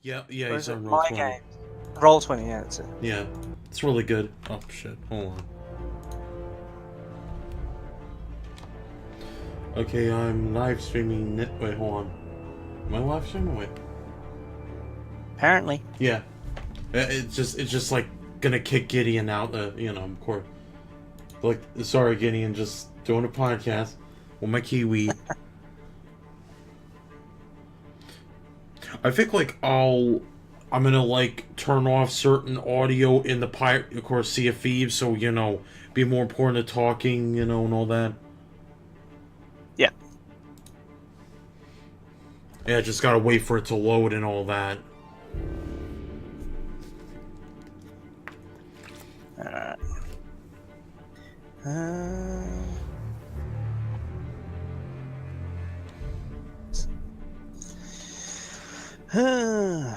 Yeah, yeah, Or he's is it on roll My 20. Game? Roll 20, yeah, that's it. Yeah, it's really good. Oh shit, hold on. Okay, I'm live streaming. Wait, hold on. Am I live streaming? Wait. Apparently. Yeah, it's just like gonna kick Gideon out. Of course. Like, sorry, Gideon, just doing a podcast with my Kiwi. I think like I'm gonna like turn off certain audio in the pirate, of course, Sea of Thieves, so be more important to talking, and all that. Yeah. Yeah, just gotta wait for it to load and all that. Alright. Alright.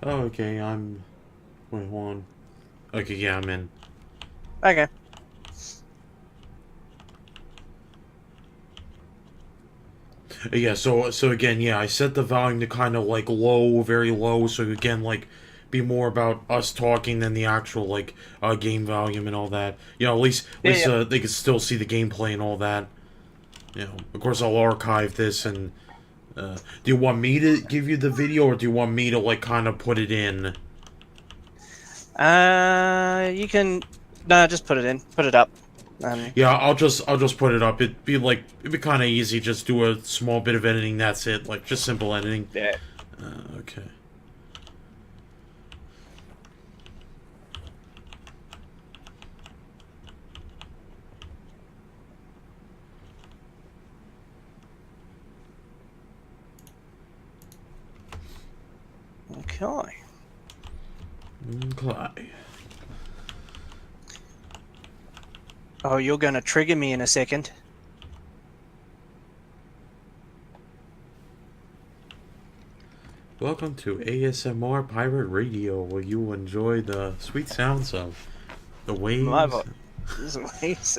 Oh, okay, wait, hold on. Okay, yeah, I'm in. Okay. Yeah, so again, yeah, I set the volume to kind of like low, very low, so again, like be more about us talking than the actual like game volume and all that. At least Yeah, yeah. they can still see the gameplay and all that. Of course, I'll archive this and. Do you want me to give you the video, or do you want me to like kind of put it in? You can... No, just put it in. Put it up. Yeah, I'll just put it up. It'd be kind of easy. Just do a small bit of editing. That's it. Like just simple editing. Yeah. Okay. Okay. Okay. Oh, you're gonna trigger me in a second. Welcome to ASMR Pirate Radio, where you will enjoy the sweet sounds of the waves. My voice. This is waves.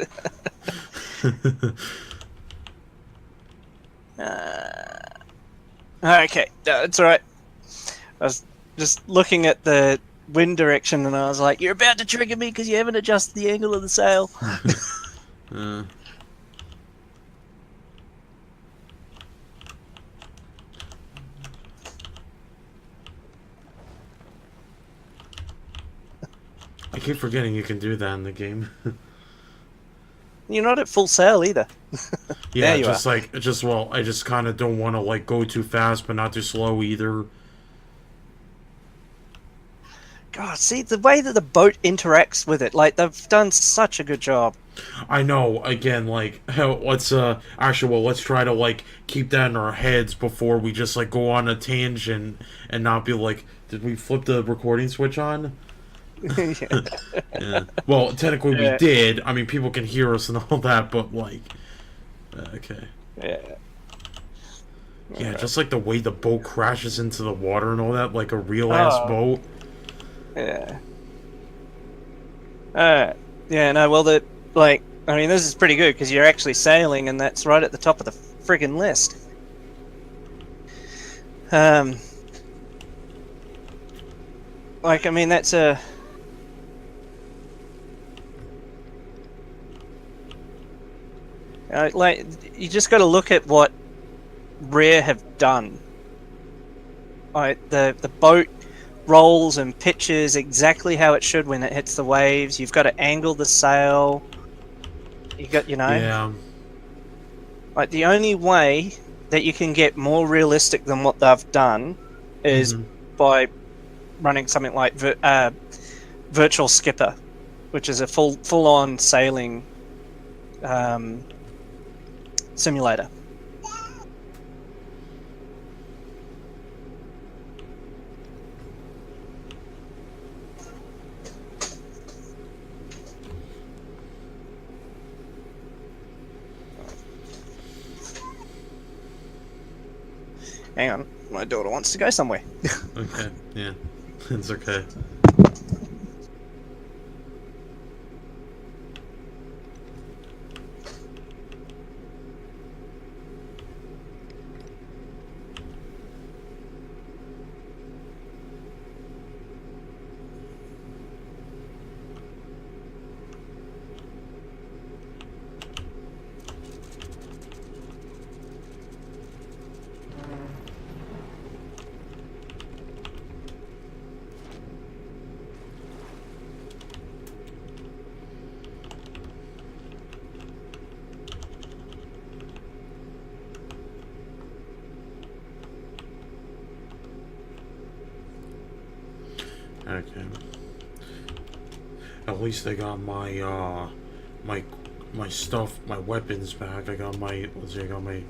Okay, it's alright. I was just looking at the wind direction and I was like, you're about to trigger me because you haven't adjusted the angle of the sail. I keep forgetting you can do that in the game. You're not at full sail either. Yeah, There you just are. like I just kind of don't want to like go too fast, but not too slow either. God, see the way that the boat interacts with it. Like they've done such a good job. I know. Again, like let's let's try to like keep that in our heads before we just like go on a tangent and not be like, did we flip the recording switch on? Yeah. Well, technically we did. I mean, people can hear us and all that, but like, okay. Yeah. Yeah, just like the way the boat crashes into the water and all that, like a real ass boat. Yeah. Yeah. No. Well, I mean, this is pretty good because you're actually sailing, and that's right at the top of the friggin' list. Like, I mean, that's a... like, you just got to look at what Rare have done. Like, the boat rolls and pitches exactly how it should when it hits the waves. You've got to angle the sail. You got, Yeah. like, the only way that you can get more realistic than what they've done is by running something like Virtual Skipper, which is a full-on sailing simulator. Hang on, my daughter wants to go somewhere. Okay, yeah. It's okay. Okay. At least I got my my stuff, my weapons back. I got my, let's see, I got my...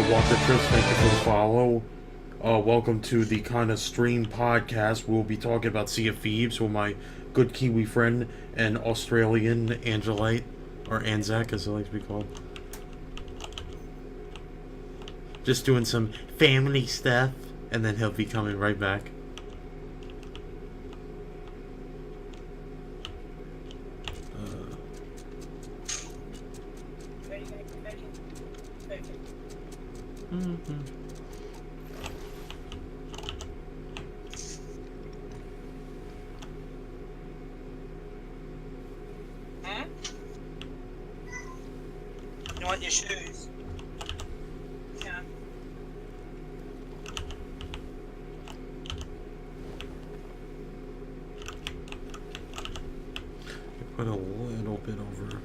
Walker Chris, thank you for the follow. Welcome to the kind of stream podcast. We'll be talking about Sea of Thieves with my good Kiwi friend and Australian Angelite, or Anzac as it likes to be called. Just doing some family stuff, and then he'll be coming right back. You want your shoes? Yeah. Put a little bit over.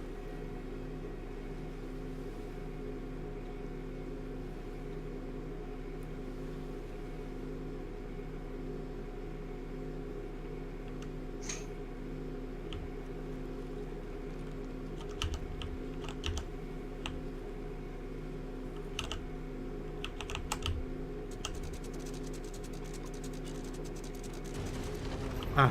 Ah.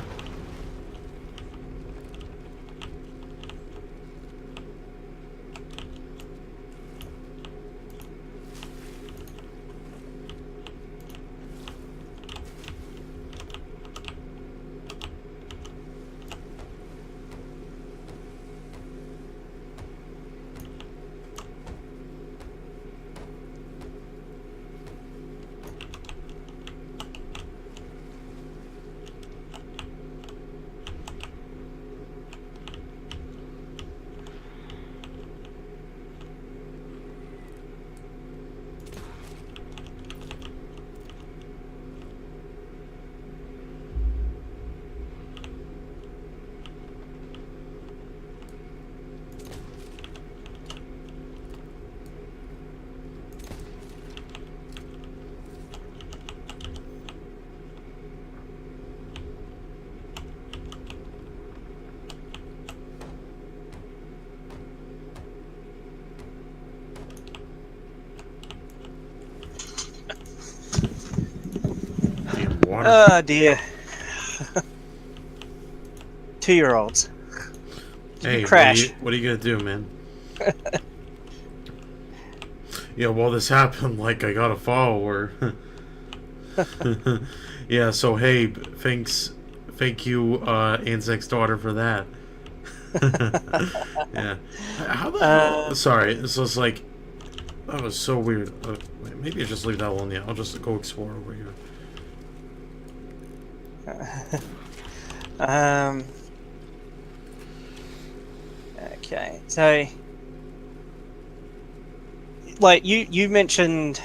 Water. Oh dear. 2-year-olds. Hey, crash. What are you gonna do, man? Yeah, well, this happened. Like, I got a follower. Yeah. So hey, thanks thank you, Anzac's daughter, for that. Yeah. How the hell? Sorry, so it's like that was so weird. Wait, maybe I just leave that alone. Yeah, I'll just go explore over here. Okay, so like you mentioned,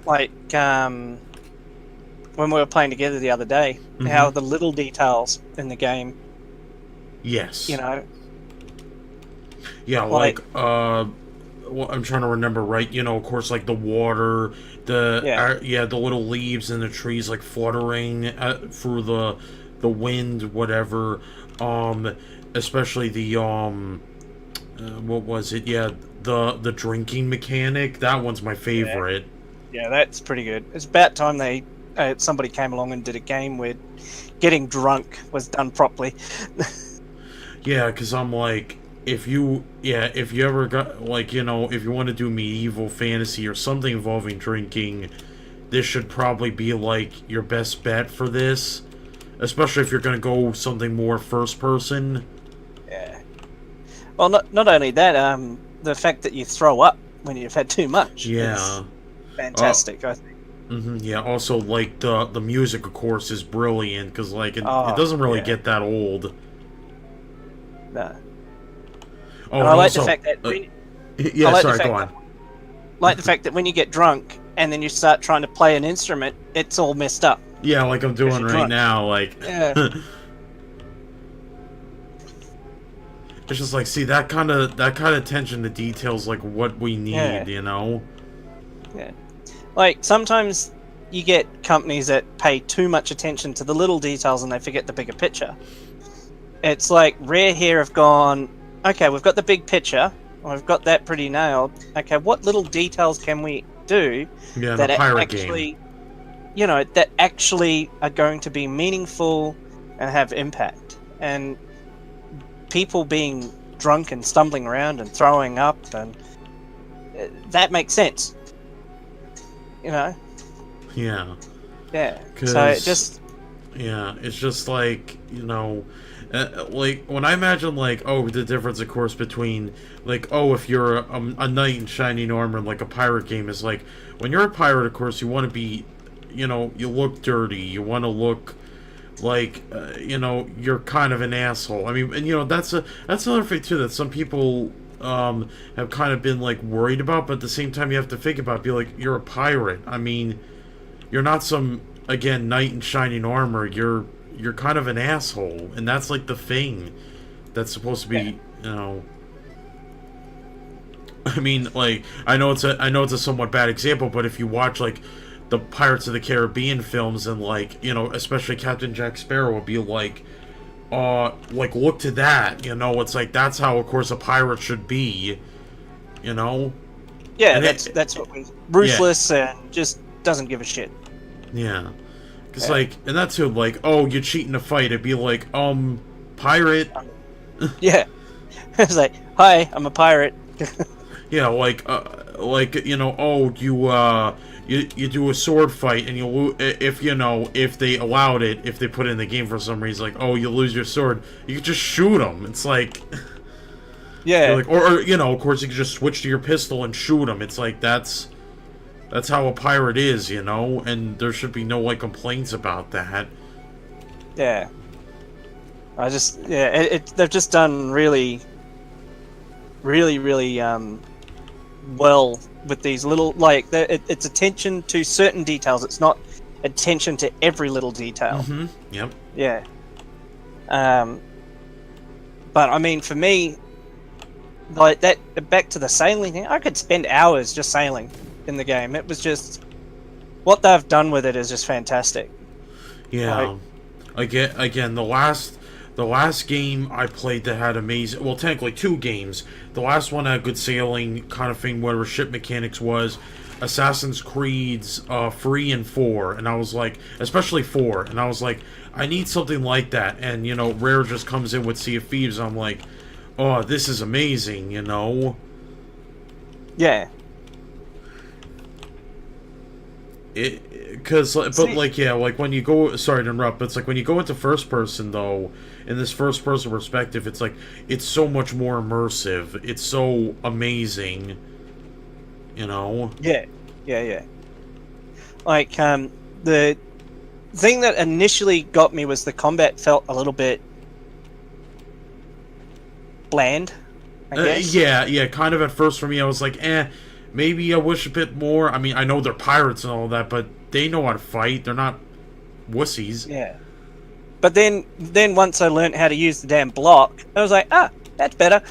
like when we were playing together the other day, how the little details in the game, Yes. you know, Yeah, like well, I'm trying to remember, right? You know, of course, like the water, the little leaves in the trees like fluttering through the wind, whatever. Especially the what was it? Yeah, the drinking mechanic. That one's my favorite. yeah, that's pretty good. It's about time they somebody came along and did a game where getting drunk was done properly. Yeah, because I'm like, if you ever got, like, you know, if you want to do medieval fantasy or something involving drinking, this should probably be like your best bet for this, especially if you're going to go something more first person. Yeah. Well, not only that, the fact that you throw up when you've had too much. Yeah. Is fantastic, I think. Yeah. Also, like the music, of course, is brilliant because like it doesn't really get that old. No. Oh, and I like also, the fact that go on. Like the fact that when you get drunk and then you start trying to play an instrument, it's all messed up. Yeah, like I'm doing right now. Like, yeah. It's just like, see, that kind of attention to details, like what we need, you know. Yeah. Like sometimes you get companies that pay too much attention to the little details and they forget the bigger picture. It's like Rare here have gone, okay, we've got the big picture, we've got that pretty nailed. Okay, what little details can we do that actually, you know, that actually are going to be meaningful and have impact? And people being drunk and stumbling around and throwing up, and that makes sense, you know. Yeah. So it just. Yeah, it's just like, you know. Like, when I imagine, like, oh, the difference, of course, between, like, oh, if you're a knight in shining armor, like a pirate game, is like, when you're a pirate, of course, you want to be, you know, you look dirty, you want to look like, you know, you're kind of an asshole. I mean, and, you know, that's another thing, too, that some people, have kind of been, like, worried about, but at the same time, you have to think about, be like, you're a pirate. I mean, you're not some, again, knight in shining armor, you're kind of an asshole, and that's like the thing that's supposed to be, you know. I mean, like, I know it's a somewhat bad example, but if you watch like the Pirates of the Caribbean films and, like, you know, especially Captain Jack Sparrow, would be like look to that, you know. It's like that's how, of course, a pirate should be, you know. Yeah, and that's what we ruthless and just doesn't give a shit. Yeah. Because, like, and that's who, like, oh, you cheat in a fight. It'd be like, pirate. Yeah. It's like, hi, I'm a pirate. Yeah, like, you know, oh, you do a sword fight, and if they allowed it, if they put it in the game for some reason, like, oh, you lose your sword, you could just shoot them. It's like, yeah. Like, or, you know, of course, you could just switch to your pistol and shoot them. It's like, that's how a pirate is, you know, and there should be no, like, complaints about that. Yeah. They've just done really, really, really well with these little, like, it's attention to certain details. It's not attention to every little detail. Mm-hmm. Yep. Yeah. But I mean, for me, like that, back to the sailing thing, I could spend hours just sailing in the game. It was just, what they've done with it is just fantastic. Yeah. Again, the last game I played that had amazing, well, technically 2 games. The last one had good sailing kind of thing, whatever ship mechanics was. Assassin's Creed's 3 and 4, and I was like, especially 4, and I was like, I need something like that. And, you know, Rare just comes in with Sea of Thieves. I'm like, oh, this is amazing, you know. Yeah. Because, but See, like, yeah, like when you go, sorry to interrupt, but it's like when you go into first person though, in this first person perspective, it's like it's so much more immersive. It's so amazing, you know. yeah, yeah. Like, the thing that initially got me was the combat felt a little bit bland, I guess. Yeah, kind of at first for me, I was like, maybe I wish a bit more. I mean, I know they're pirates and all that, but they know how to fight. They're not wussies. Yeah. But then once I learned how to use the damn block, I was like, that's better.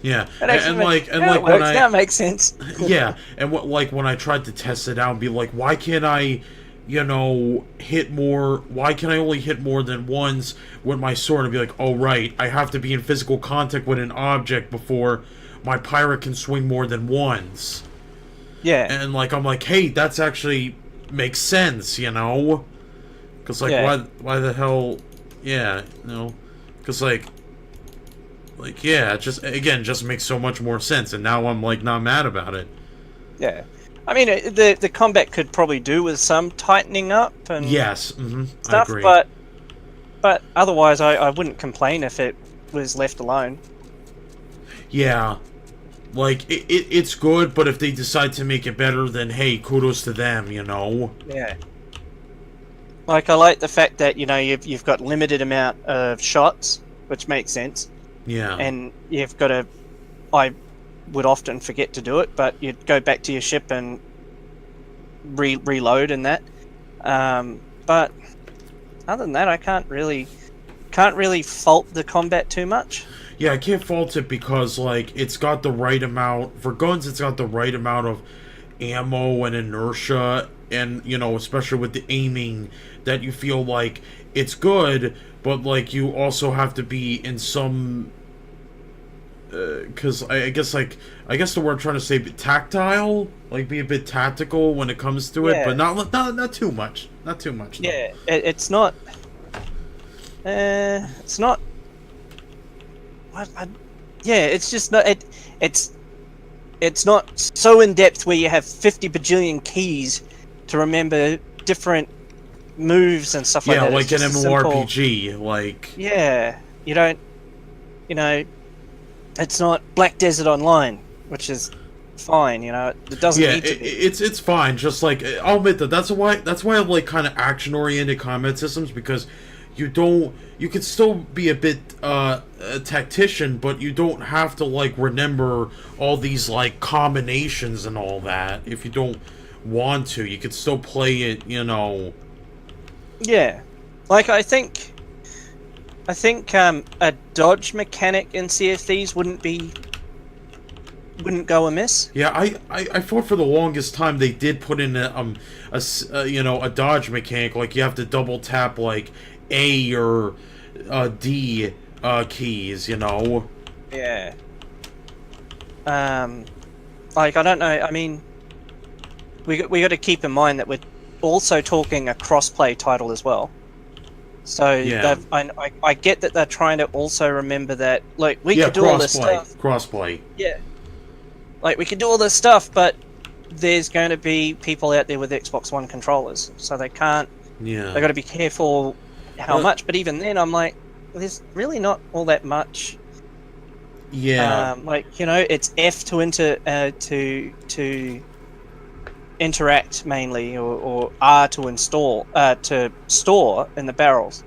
Yeah, That actually like when now it makes sense. yeah, and what like when I tried to test it out and be like, why can't I, hit more? Why can I only hit more than once with my sword? And be like, oh right, I have to be in physical contact with an object before my pirate can swing more than once. Yeah. And like I'm like, hey, that's actually makes sense, because like Yeah. why the hell, yeah, because like yeah, it just makes so much more sense, and now I'm like not mad about it. Yeah. I mean, the combat could probably do with some tightening up and Yes, I stuff, agree. but otherwise, I wouldn't complain if it was left alone. Yeah, like it's good, but if they decide to make it better, then hey, kudos to them, Yeah. Like, I like the fact that you've got limited amount of shots, which makes sense, Yeah, and you've got to. I would often forget to do it, but you'd go back to your ship and reload and that. But other than that, I can't really fault the combat too much. yeah, I can't fault it because like it's got the right amount for guns. It's got the right amount of ammo and inertia, and especially with the aiming, that you feel like it's good, but like you also have to be in some. Because I guess the word I'm trying to say, tactile, like be a bit tactical when it comes to it, Yeah. but not too much, not too much. No. Yeah, it's not. It's not. Yeah, it's just not. It's not so in depth where you have 50 bajillion keys to remember different moves and stuff like Yeah, that. like It's an just a simple- MMORPG, like Yeah, you don't. It's not Black Desert Online, which is fine. It doesn't yeah, need to be. it's fine. Just like I'll admit that's why I like kind of action oriented combat systems, because you can still be a bit a tactician, but you don't have to like remember all these like combinations and all that. If you don't want to, you could still play it. Yeah, like I think a dodge mechanic in Sea of Thieves wouldn't go amiss. Yeah, I thought for the longest time they did put in a dodge mechanic, like you have to double tap like A or D keys, Yeah. Like, I don't know. I mean, we got to keep in mind that we're also talking a crossplay title as well. So Yeah. I get that they're trying to also remember that, like, we could do all this stuff. Crossplay. Yeah. Like, we could do all this stuff, but there's going to be people out there with Xbox One controllers, so they can't. Yeah. They got to be careful how much. But even then, I'm like, there's really not all that much. Yeah. It's F to interact mainly, or R to install, to store in the barrels.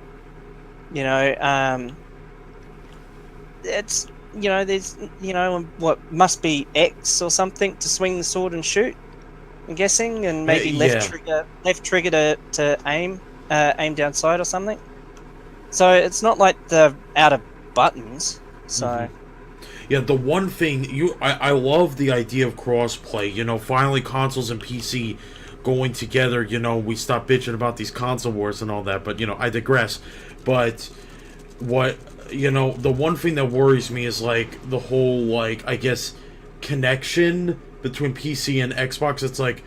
It's there's what must be X or something to swing the sword and shoot. I'm guessing, and maybe yeah. left trigger to aim down sight or something. So it's not like they're out of buttons. So. Yeah, the one thing I love the idea of crossplay. Finally consoles and PC going together. We stop bitching about these console wars and all that, but I digress. But what the one thing that worries me is like the whole, like, I guess, connection between PC and Xbox. It's like,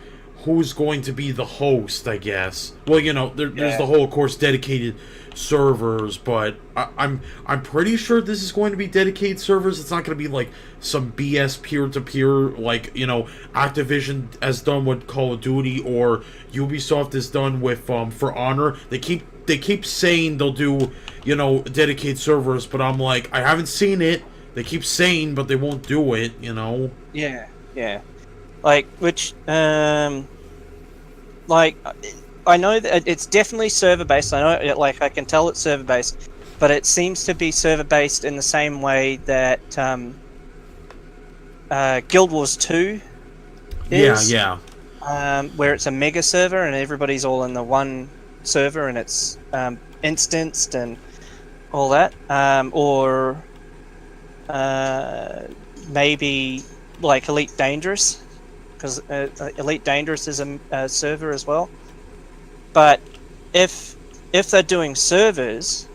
who's going to be the host, I guess. Well, there's Yeah. the whole, of course, dedicated servers, but I'm pretty sure this is going to be dedicated servers. It's not going to be like some BS peer-to-peer, like, Activision has done with Call of Duty, or Ubisoft has done with For Honor. They keep saying they'll do, dedicated servers, but I'm like, I haven't seen it. They keep saying, but they won't do it. Yeah. Yeah. Like, which, like, I know that it's definitely server based. I know, like, I can tell it's server based, but it seems to be server based in the same way that Guild Wars 2 is. Yeah. Where it's a mega server and everybody's all in the one server and it's instanced and all that. Or maybe like Elite Dangerous, because Elite Dangerous is a server as well. But if they're doing servers,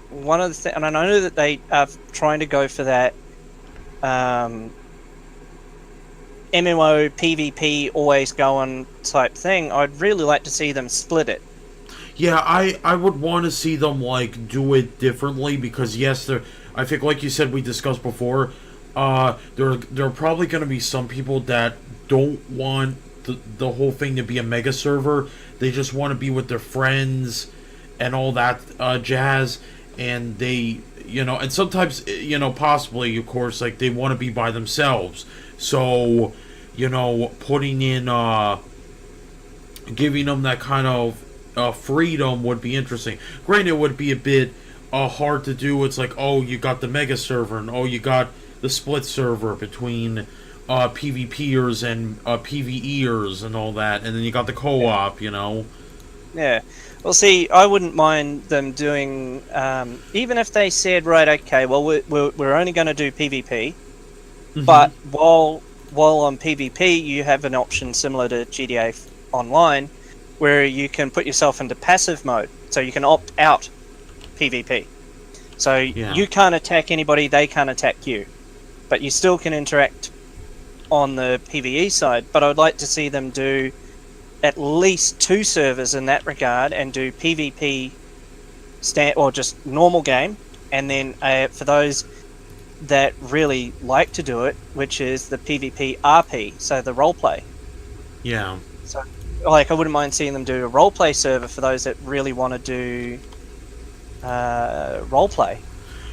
one of the and I know that they are trying to go for that MMO PvP always going type thing. I'd really like to see them split it. Yeah, I would want to see them like do it differently, because yes, I think, like you said, we discussed before, there are probably going to be some people that don't want the whole thing to be a mega server. They just want to be with their friends and all that jazz, and they, and sometimes, possibly, of course, like, they want to be by themselves. So, putting in, giving them that kind of freedom would be interesting. Granted, it would be a bit hard to do. It's like, oh, you got the mega server, and oh, you got the split server between PvPers and PvEers and all that, and then you got the co-op, Yeah. Well, see, I wouldn't mind them doing, even if they said, right, okay, well, we're only going to do PvP, but while on PvP, you have an option similar to GTA Online, where you can put yourself into passive mode, so you can opt out PvP. So you can't attack anybody, they can't attack you, but you still can interact on the PvE side. But I would like to see them do at least 2 servers in that regard, and do PvP or just normal game, and then for those that really like to do it, which is the PvP RP, so the roleplay. Yeah. So, like, I wouldn't mind seeing them do a roleplay server for those that really want to do roleplay.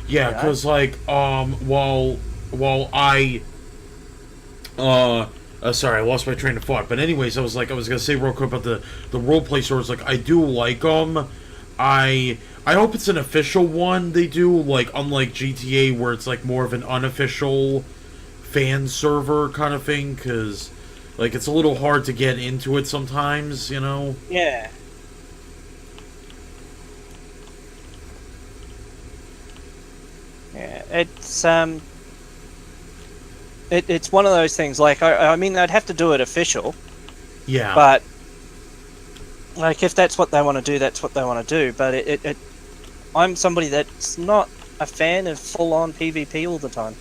Yeah, because like while I sorry, I lost my train of thought. But anyways, I was gonna say real quick about the roleplay stores. Like, I do like them. I hope it's an official one they do, like, unlike GTA, where it's like more of an unofficial fan server kind of thing, because like, it's a little hard to get into it sometimes, Yeah. Yeah, it's one of those things. Like, I mean, they'd have to do it official. Yeah. But like, if that's what they want to do, that's what they want to do. But I'm somebody that's not a fan of full-on PvP all the time.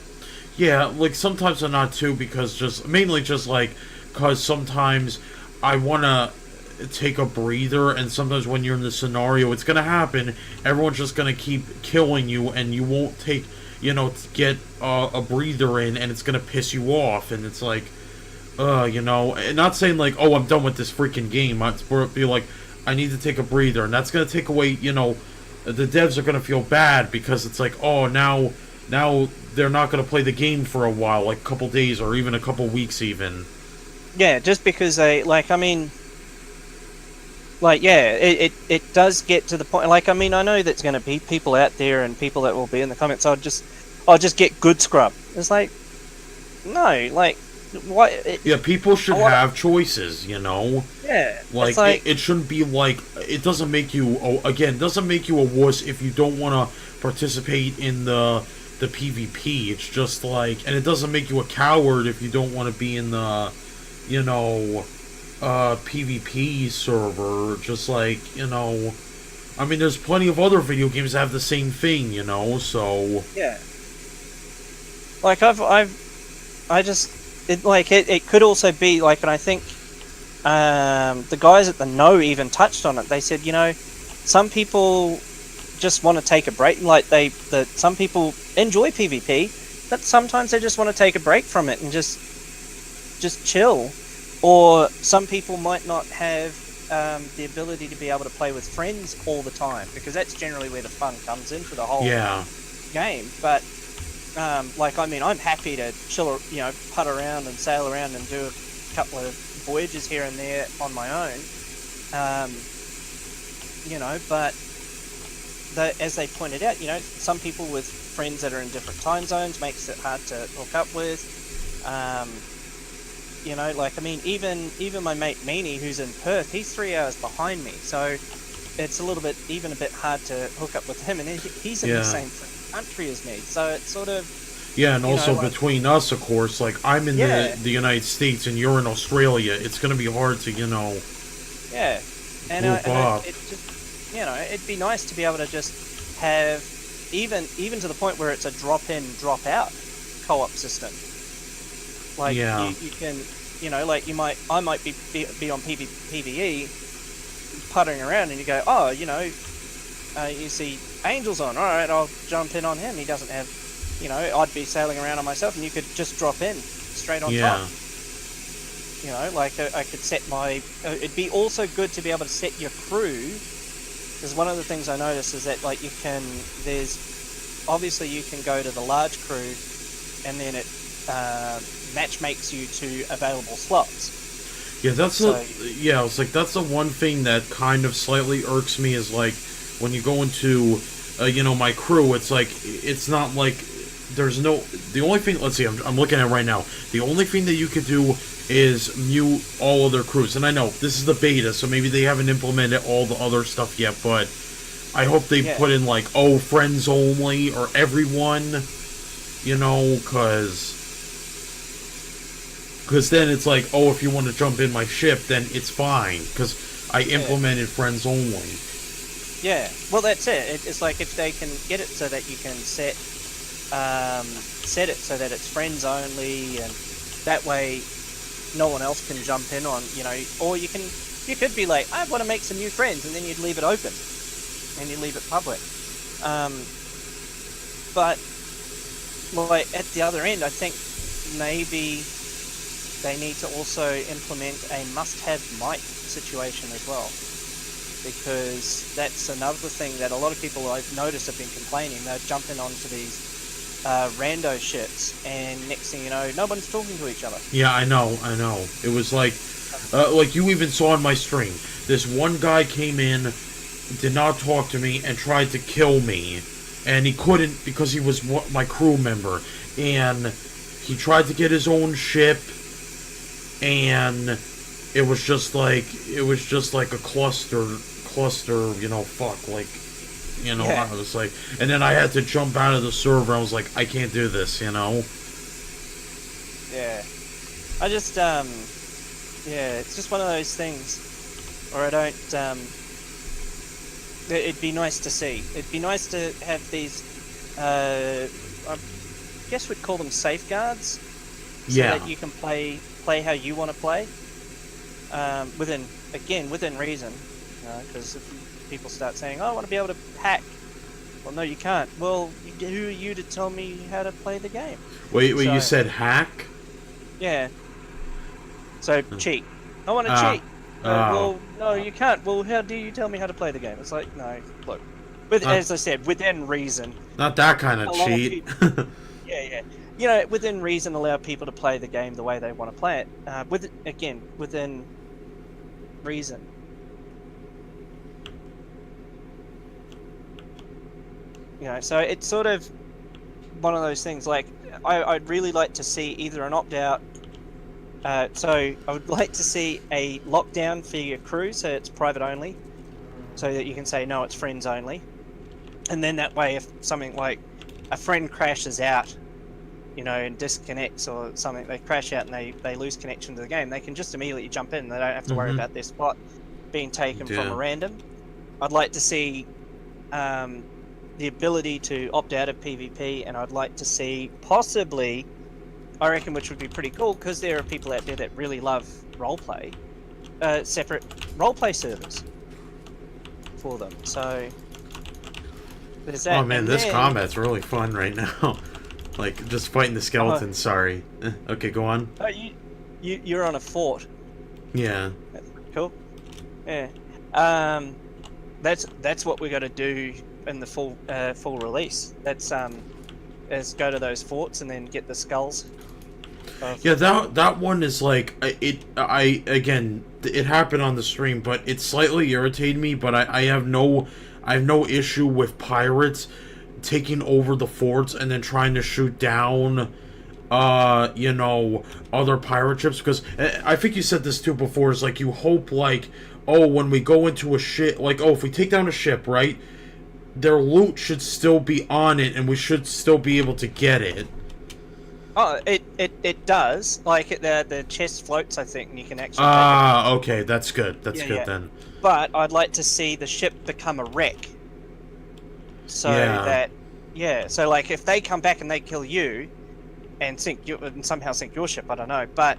Yeah, like, sometimes I'm not too, because mainly because sometimes I want to take a breather, and sometimes when you're in the scenario, it's going to happen. Everyone's just going to keep killing you, and you won't get a breather in, and it's going to piss you off, and it's like, and not saying like, oh, I'm done with this freaking game. It's be like, I need to take a breather, and that's going to take away, the devs are going to feel bad, because it's like, oh, now they're not going to play the game for a while, like a couple days or even a couple weeks even. Yeah, just because it does get to the point. Like, I mean, I know there's going to be people out there and people that will be in the comments. I'll just get good scrub. It's like, no, like, what? Yeah, people should have choices, Yeah, like, it shouldn't be like, it doesn't make you a wuss if you don't want to participate in the PvP. It's just like, and it doesn't make you a coward if you don't want to be in the, PvP server. Just like, I mean, there's plenty of other video games that have the same thing, so. Yeah. Like, it could also be like, and I think the guys at the No even touched on it. They said, some people just want to take a break. Like some people enjoy PvP, but sometimes they just want to take a break from it and just chill. Or some people might not have the ability to be able to play with friends all the time, because that's generally where the fun comes in for the whole game. But I'm happy to chill, putt around and sail around and do a couple of voyages here and there on my own. But as they pointed out, some people with friends that are in different time zones makes it hard to hook up with. Even my mate Meanie, who's in Perth, he's 3 hours behind me, so it's a bit hard to hook up with him, and he's in the same country as me, so it's sort of... Yeah, and also between us, of course, like, I'm in the United States and you're in Australia, it's going to be hard to, Yeah, and it just, it'd be nice to be able to just have, even to the point where it's a drop-in, drop-out co-op system. Like, you can, I might be on PvE, puttering around, and you go, you see Angel's on, alright, I'll jump in on him. He doesn't have, I'd be sailing around on myself, and you could just drop in straight on top. I could set my... it'd be also good to be able to set your crew, because one of the things I noticed is that, obviously you can go to the large crew, and then it match makes you to available slots. Yeah, that's that's the one thing that kind of slightly irks me, is like when you go into my crew, it's not like there's no... The only thing, let's see, I'm looking at it right now. The only thing that you could do is mute all other crews. And I know, this is the beta, so maybe they haven't implemented all the other stuff yet, but I hope they put in, friends only, or everyone, because then it's like, if you want to jump in my ship, then it's fine, because I implemented friends only. Yeah, well, that's it. It's like, if they can get it so that you can set it so that it's friends only, and that way no one else can jump in on, or you could be like, I want to make some new friends, and then you'd leave it open and you leave it public. But at the other end, I think maybe they need to also implement a must-have mic situation as well, because that's another thing that a lot of people I've noticed have been complaining. They're jumping onto these rando ships, and next thing you know, no one's talking to each other. Yeah, I know. It was like you even saw on my stream, this one guy came in, did not talk to me, and tried to kill me, and he couldn't because he was my crew member, and he tried to get his own ship, and it was just like a cluster, fuck, I was like, and then I had to jump out of the server. I was like, I can't do this, Yeah. I just, it's just one of those things where I don't, it'd be nice to see. It'd be nice to have these, I guess we'd call them safeguards, so that you can play how you want to play, within reason, because if people start saying, I want to be able to hack. Well, no, you can't. Well, who are you to tell me how to play the game? Wait, you said hack? Yeah. So, cheat. I want to cheat. Well, no, you can't. Well, how do you tell me how to play the game? It's like, no, look. As I said, within reason. Not that kind of cheat. Yeah. Within reason, allow people to play the game the way they want to play it. Within reason. So it's sort of one of those things, like, I'd really like to see either an opt-out, so I would like to see a lockdown for your crew, so it's private only, so that you can say, no, it's friends only, and then that way, if something like a friend crashes out, and disconnects or something, they crash out and they lose connection to the game, they can just immediately jump in, they don't have to worry about their spot being taken from a random. I'd like to see the ability to opt out of PvP, and I'd like to see possibly, I reckon, which would be pretty cool, because there are people out there that really love roleplay, separate roleplay servers for them. So there's that. Oh man, and this then, combat's really fun right now. Like just fighting the skeletons. Sorry. Okay, go on. Oh, you're on a fort. Yeah. That's pretty cool. Yeah. That's what we got to do in the full release. That's is go to those forts and then get the skulls. Yeah, that one is like it happened on the stream, but it slightly irritated me. But I have no issue with pirates taking over the forts and then trying to shoot down other pirate ships, because I think you said this too before, is like you hope like, oh, when we go into a ship, like, oh, if we take down a ship, right, their loot should still be on it and we should still be able to get it. Oh, it does. Like the chest floats, I think, and you can actually. Okay, that's good. That's good then. But I'd like to see the ship become a wreck. So so like if they come back and they kill you, and somehow sink your ship, I don't know, but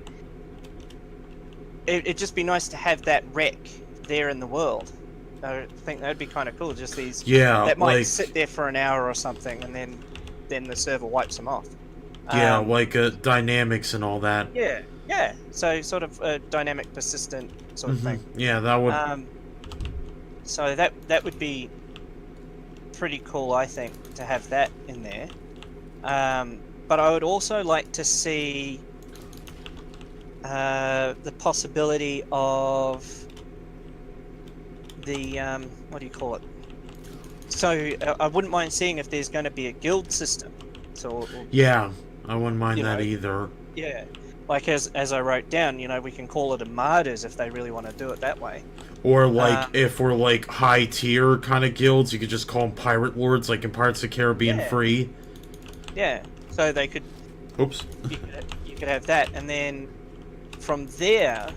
it'd just be nice to have that wreck there in the world. I think that'd be kind of cool. Just these that might sit there for an hour or something, and then the server wipes them off. Yeah, dynamics and all that. Yeah. So sort of a dynamic, persistent sort of thing. Yeah, that would. So that would be pretty cool, I think, to have that in there. But I would also like to see the possibility of the what do you call it? So I wouldn't mind seeing if there's going to be a guild system. So yeah. I wouldn't mind that either. Yeah, like as I wrote down, we can call it armadas if they really want to do it that way. Or like if we're like high tier kind of guilds, you could just call them pirate lords, like in Pirates of the Caribbean Free. Yeah, so they could. Oops. You could have that, and then from there,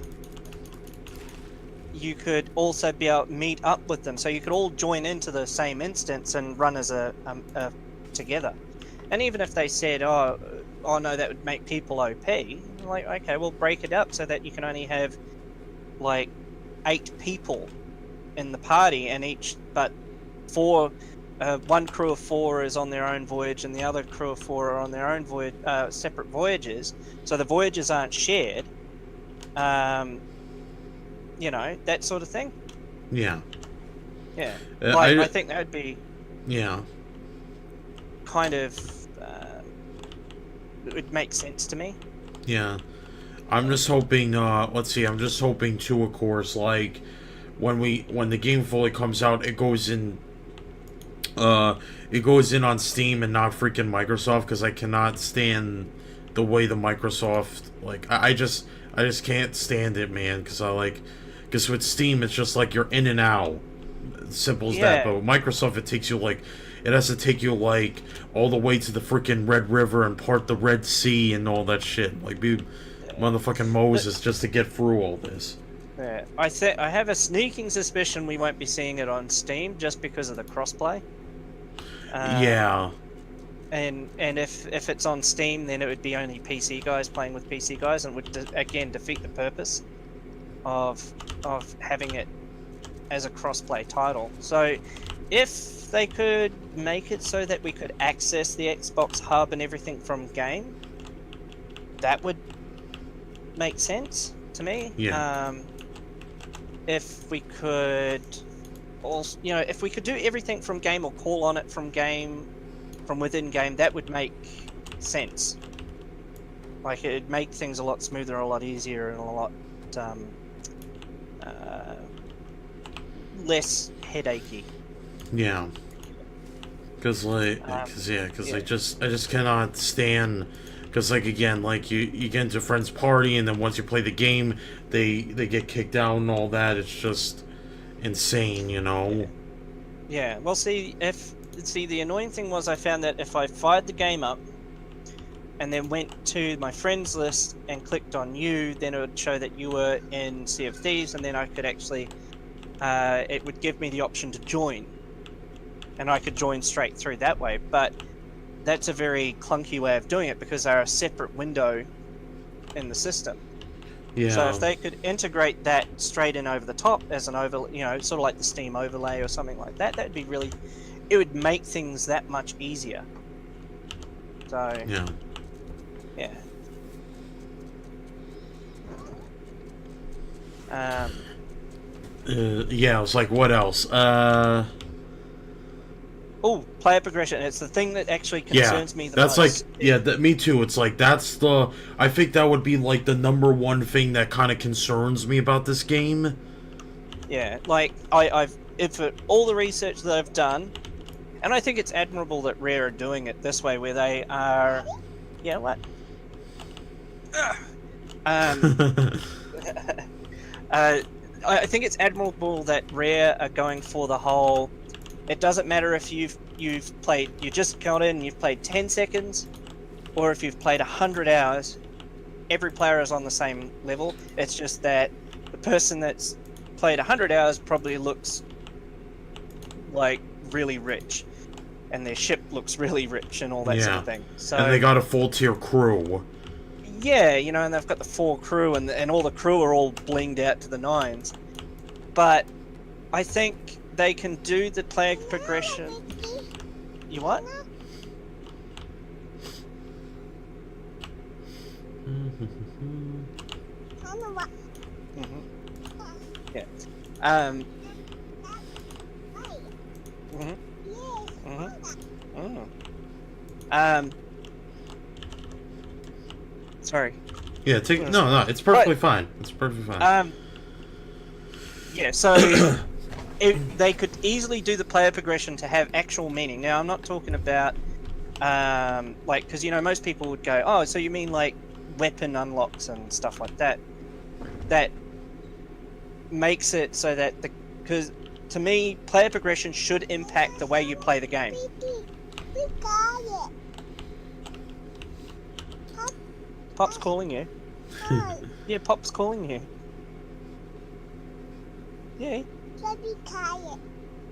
you could also be able to meet up with them. So you could all join into the same instance and run as a together. And even if they said, oh no, that would make people OP, like, okay, we'll break it up so that you can only have, like, 8 people in the party, and but one crew of 4 is on their own voyage, and the other crew of 4 are on their own voyage, separate voyages, so the voyages aren't shared, that sort of thing. Yeah. Yeah. I think that would be... Yeah. Kind of... it would make sense to me. Yeah. I'm just hoping, let's see, I'm just hoping too, of course, like, when the game fully comes out, it goes in on Steam and not freaking Microsoft, because I cannot stand the way the Microsoft, like, I just can't stand it, man, because with Steam, it's just like you're in and out. Simple as that, but with Microsoft, it has to take you, like, all the way to the freaking Red River and part the Red Sea and all that shit. Like, be motherfucking Moses just to get through all this. Yeah, I have a sneaking suspicion we won't be seeing it on Steam just because of the crossplay. Yeah. And if it's on Steam, then it would be only PC guys playing with PC guys, and would again defeat the purpose of having it as a crossplay title. So, if they could make it so that we could access the Xbox Hub and everything from game, that would make sense to me. Yeah. If we could also, if we could do everything from game or call on it from game, from within game, that would make sense. Like, it'd make things a lot smoother, a lot easier, and a lot less headachy. Yeah. Because I just cannot stand, because, like, again, like, you get into a friend's party, and then once you play the game, they get kicked out and all that. It's just insane, Yeah, well, the annoying thing was I found that if I fired the game up and then went to my friends list and clicked on you, then it would show that you were in Sea of Thieves, and then I could actually, it would give me the option to join. And I could join straight through that way, but that's a very clunky way of doing it because they're a separate window in the system. So if Yeah. they could integrate that straight in over the top as an sort of like the Steam overlay or something like that, that'd be really, it would make things that much easier. So Yeah. yeah. Um, Yeah, it's like, what else? oh, player progression. It's the thing that actually Yeah, concerns me the that's like, most. yeah, me too. It's like, I think that would be like the number one thing that kind of concerns me about this game. Yeah, like if all the research that I've done, and I think it's admirable that Rare are doing it this way, where they are, yeah, what? Um, I think it's admirable that Rare are going for the whole. It doesn't matter if you just got in, you've played 10 seconds, or if you've played 100 hours. Every player is on the same level. It's just that the person that's played 100 hours probably looks like really rich, and their ship looks really rich and all that sort Yeah. of thing. So And they got a full tier crew. yeah, and they've got the 4 crew, and all the crew are all blinged out to the nines. But I think they can do the player progression. You what? Mm-hmm. Yeah. Mm-hmm. Mm-hmm. Sorry. Yeah, no, it's perfectly fine. It's perfectly fine. Yeah, so they could easily do the player progression to have actual meaning. Now, I'm not talking about, like, because, most people would go, oh, so you mean, like, weapon unlocks and stuff like that. That makes it so that, because, to me, player progression should impact the way you play the game. Pop's calling you. Yeah, Pop's calling you. Yeah. So be quiet.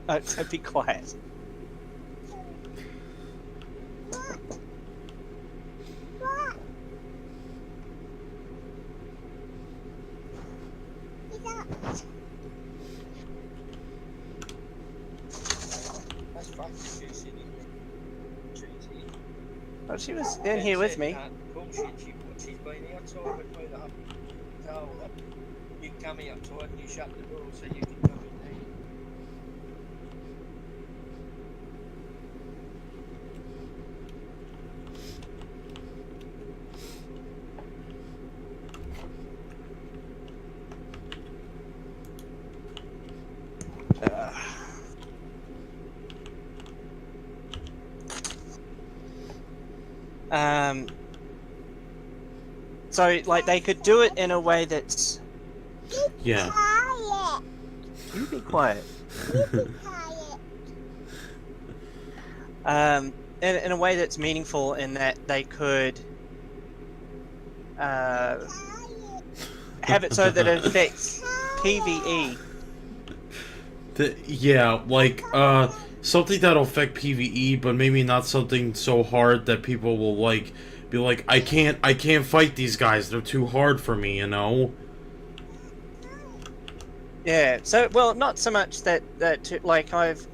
Oh, so be quiet. What? Is that... That's practice, you silly Treaty. Well, she was in here with me. Bullshit, she's been outside with me the whole told her. You come outside and you shut the door so you can come in there. So, like, they could do it in a way that's... Yeah. Quiet. You be quiet. Quiet. In a way that's meaningful, in that they could have it so that it affects PvE. Yeah, like, something that'll affect PvE, but maybe not something so hard that people will, like, be like, I can't fight these guys, they're too hard for me, Yeah, so, well, not so much that like, I've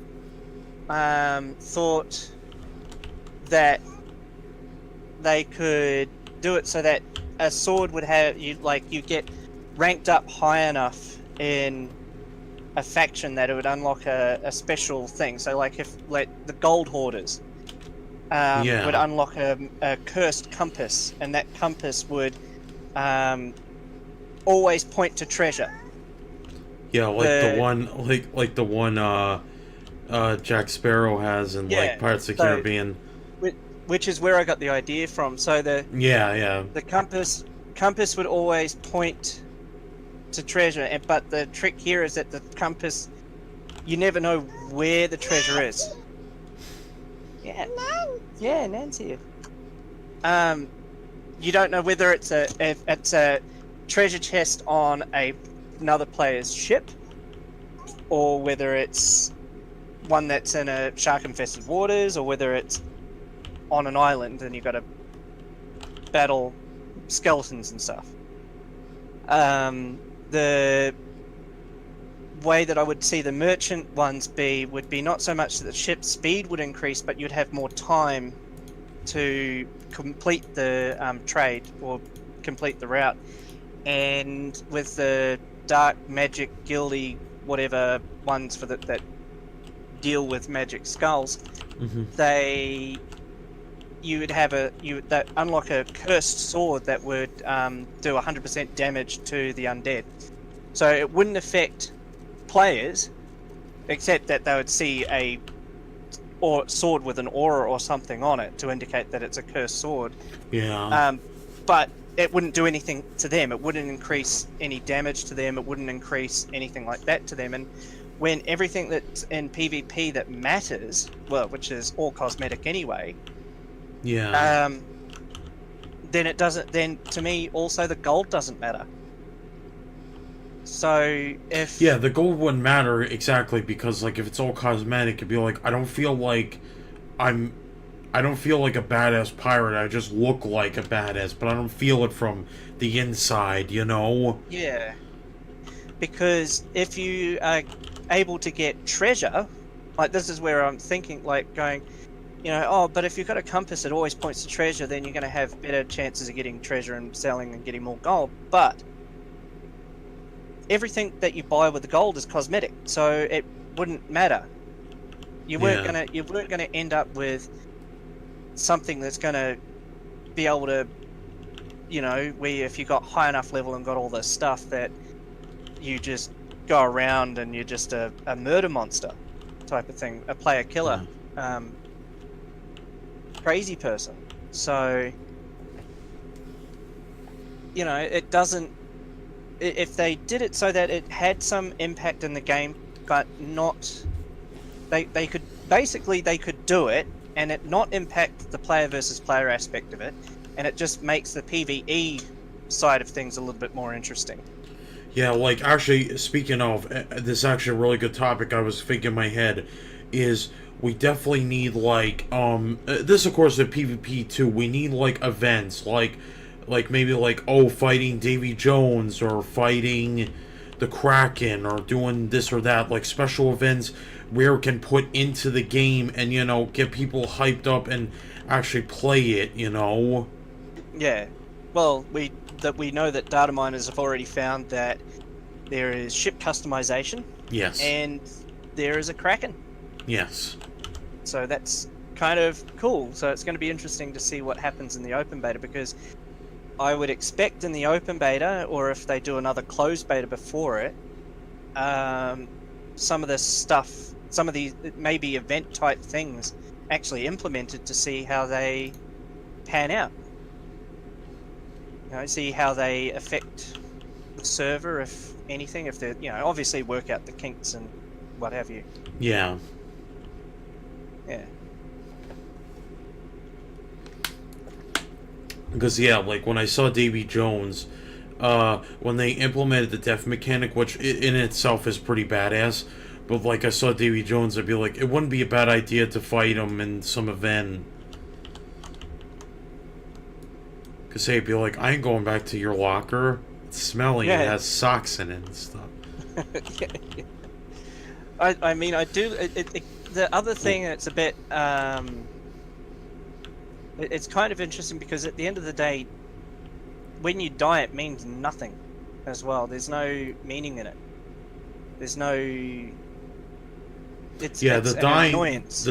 thought that they could do it so that a sword would have, you get ranked up high enough in a faction that it would unlock a special thing. So, like, if, like, the Gold Hoarders would unlock a cursed compass, and that compass would always point to treasure. Yeah, like the one Jack Sparrow has in like Pirates of the Caribbean. Which is where I got the idea from. So the compass would always point to treasure, but the trick here is that the compass, you never know where the treasure is. Yeah. Yeah, Nancy. You don't know whether it's a treasure chest on another player's ship, or whether it's one that's in a shark-infested waters, or whether it's on an island and you've got to battle skeletons and stuff. The way that I would see the merchant ones would be not so much that the ship's speed would increase, but you'd have more time to complete the trade or complete the route. And with the dark magic guildy whatever ones for that deal with magic skulls, you would have that unlock a cursed sword that would do 100% damage to the undead. So it wouldn't affect players, except that they would see a sword with an aura or something on it to indicate that it's a cursed sword. Yeah. But it wouldn't do anything to them. It wouldn't increase any damage to them. It wouldn't increase anything like that to them. And when everything that's in PvP that matters, well, which is all cosmetic anyway, Yeah. then it doesn't. Then to me, also the gold doesn't matter. So if The gold wouldn't matter exactly because like if it's all cosmetic, it'd be like I don't feel like a badass pirate. I just look like a badass, but I don't feel it from the inside, you know? Yeah. Because if you are able to get treasure, like this is where I'm thinking, like going, but if you've got a compass that always points to treasure, then you're going to have better chances of getting treasure and selling and getting more gold. But everything that you buy with the gold is cosmetic, so it wouldn't matter. You weren't gonna end up with something that's gonna be able to, where if you got high enough level and got all this stuff that you just go around and you're just a murder monster type of thing, a player killer, crazy person. So, it doesn't. If they did it so that it had some impact in the game, but not, they could do it and it not impact the player versus player aspect of it, and it just makes the PvE side of things a little bit more interesting. Yeah, like actually, speaking of this, is actually a really good topic. I was thinking in my head is we definitely need like this of course the PvP too. We need like events like maybe like fighting Davy Jones or fighting the Kraken or doing this or that, like special events Rare can put into the game and get people hyped up and actually play it. Yeah, well, we know that data miners have already found that there is ship customization. Yes. And there is a Kraken. Yes. So that's kind of cool. So it's going to be interesting to see what happens in the open beta, because I would expect in the open beta, or if they do another closed beta before it, some of this stuff, some of these maybe event type things actually implemented to see how they pan out. See how they affect the server, if anything, if they're, obviously work out the kinks and what have you. Yeah. Yeah. Because, like, when I saw Davy Jones, when they implemented the death mechanic, which in itself is pretty badass, but, like, I saw Davy Jones, I'd be like, it wouldn't be a bad idea to fight him in some event. Because, hey, it'd be like, I ain't going back to your locker. It's smelly, it has socks in it and stuff. Yeah. I mean, I do, the other thing that's a bit, it's kind of interesting because at the end of the day, when you die, it means nothing as well. There's no meaning in it. There's no. It's the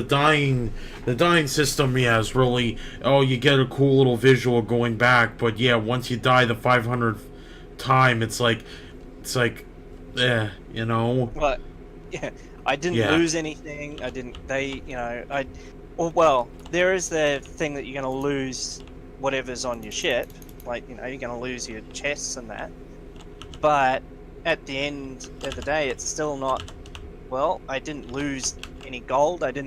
dying system. Yeah, is really. Oh, you get a cool little visual going back, but yeah, once you die the 500th time, it's like, But yeah, I didn't lose anything. I didn't. Well, there is the thing that you're going to lose whatever's on your ship. Like, you're going to lose your chests and that. But at the end of the day, it's still not, well, I didn't lose any gold. I'm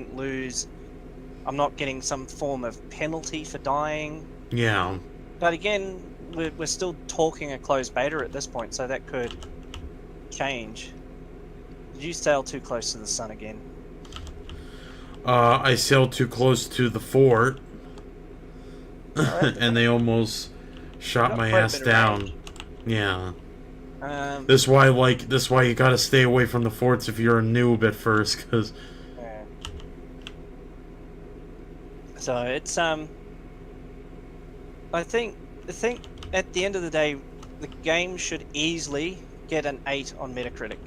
not getting some form of penalty for dying. Yeah. But again, we're still talking a closed beta at this point, so that could change. Did you sail too close to the sun again? I sailed too close to the fort, and they almost shot my ass down. Yeah. That's why you gotta stay away from the forts if you're a noob at first, because yeah. So it's I think at the end of the day, the game should easily get an 8 on Metacritic.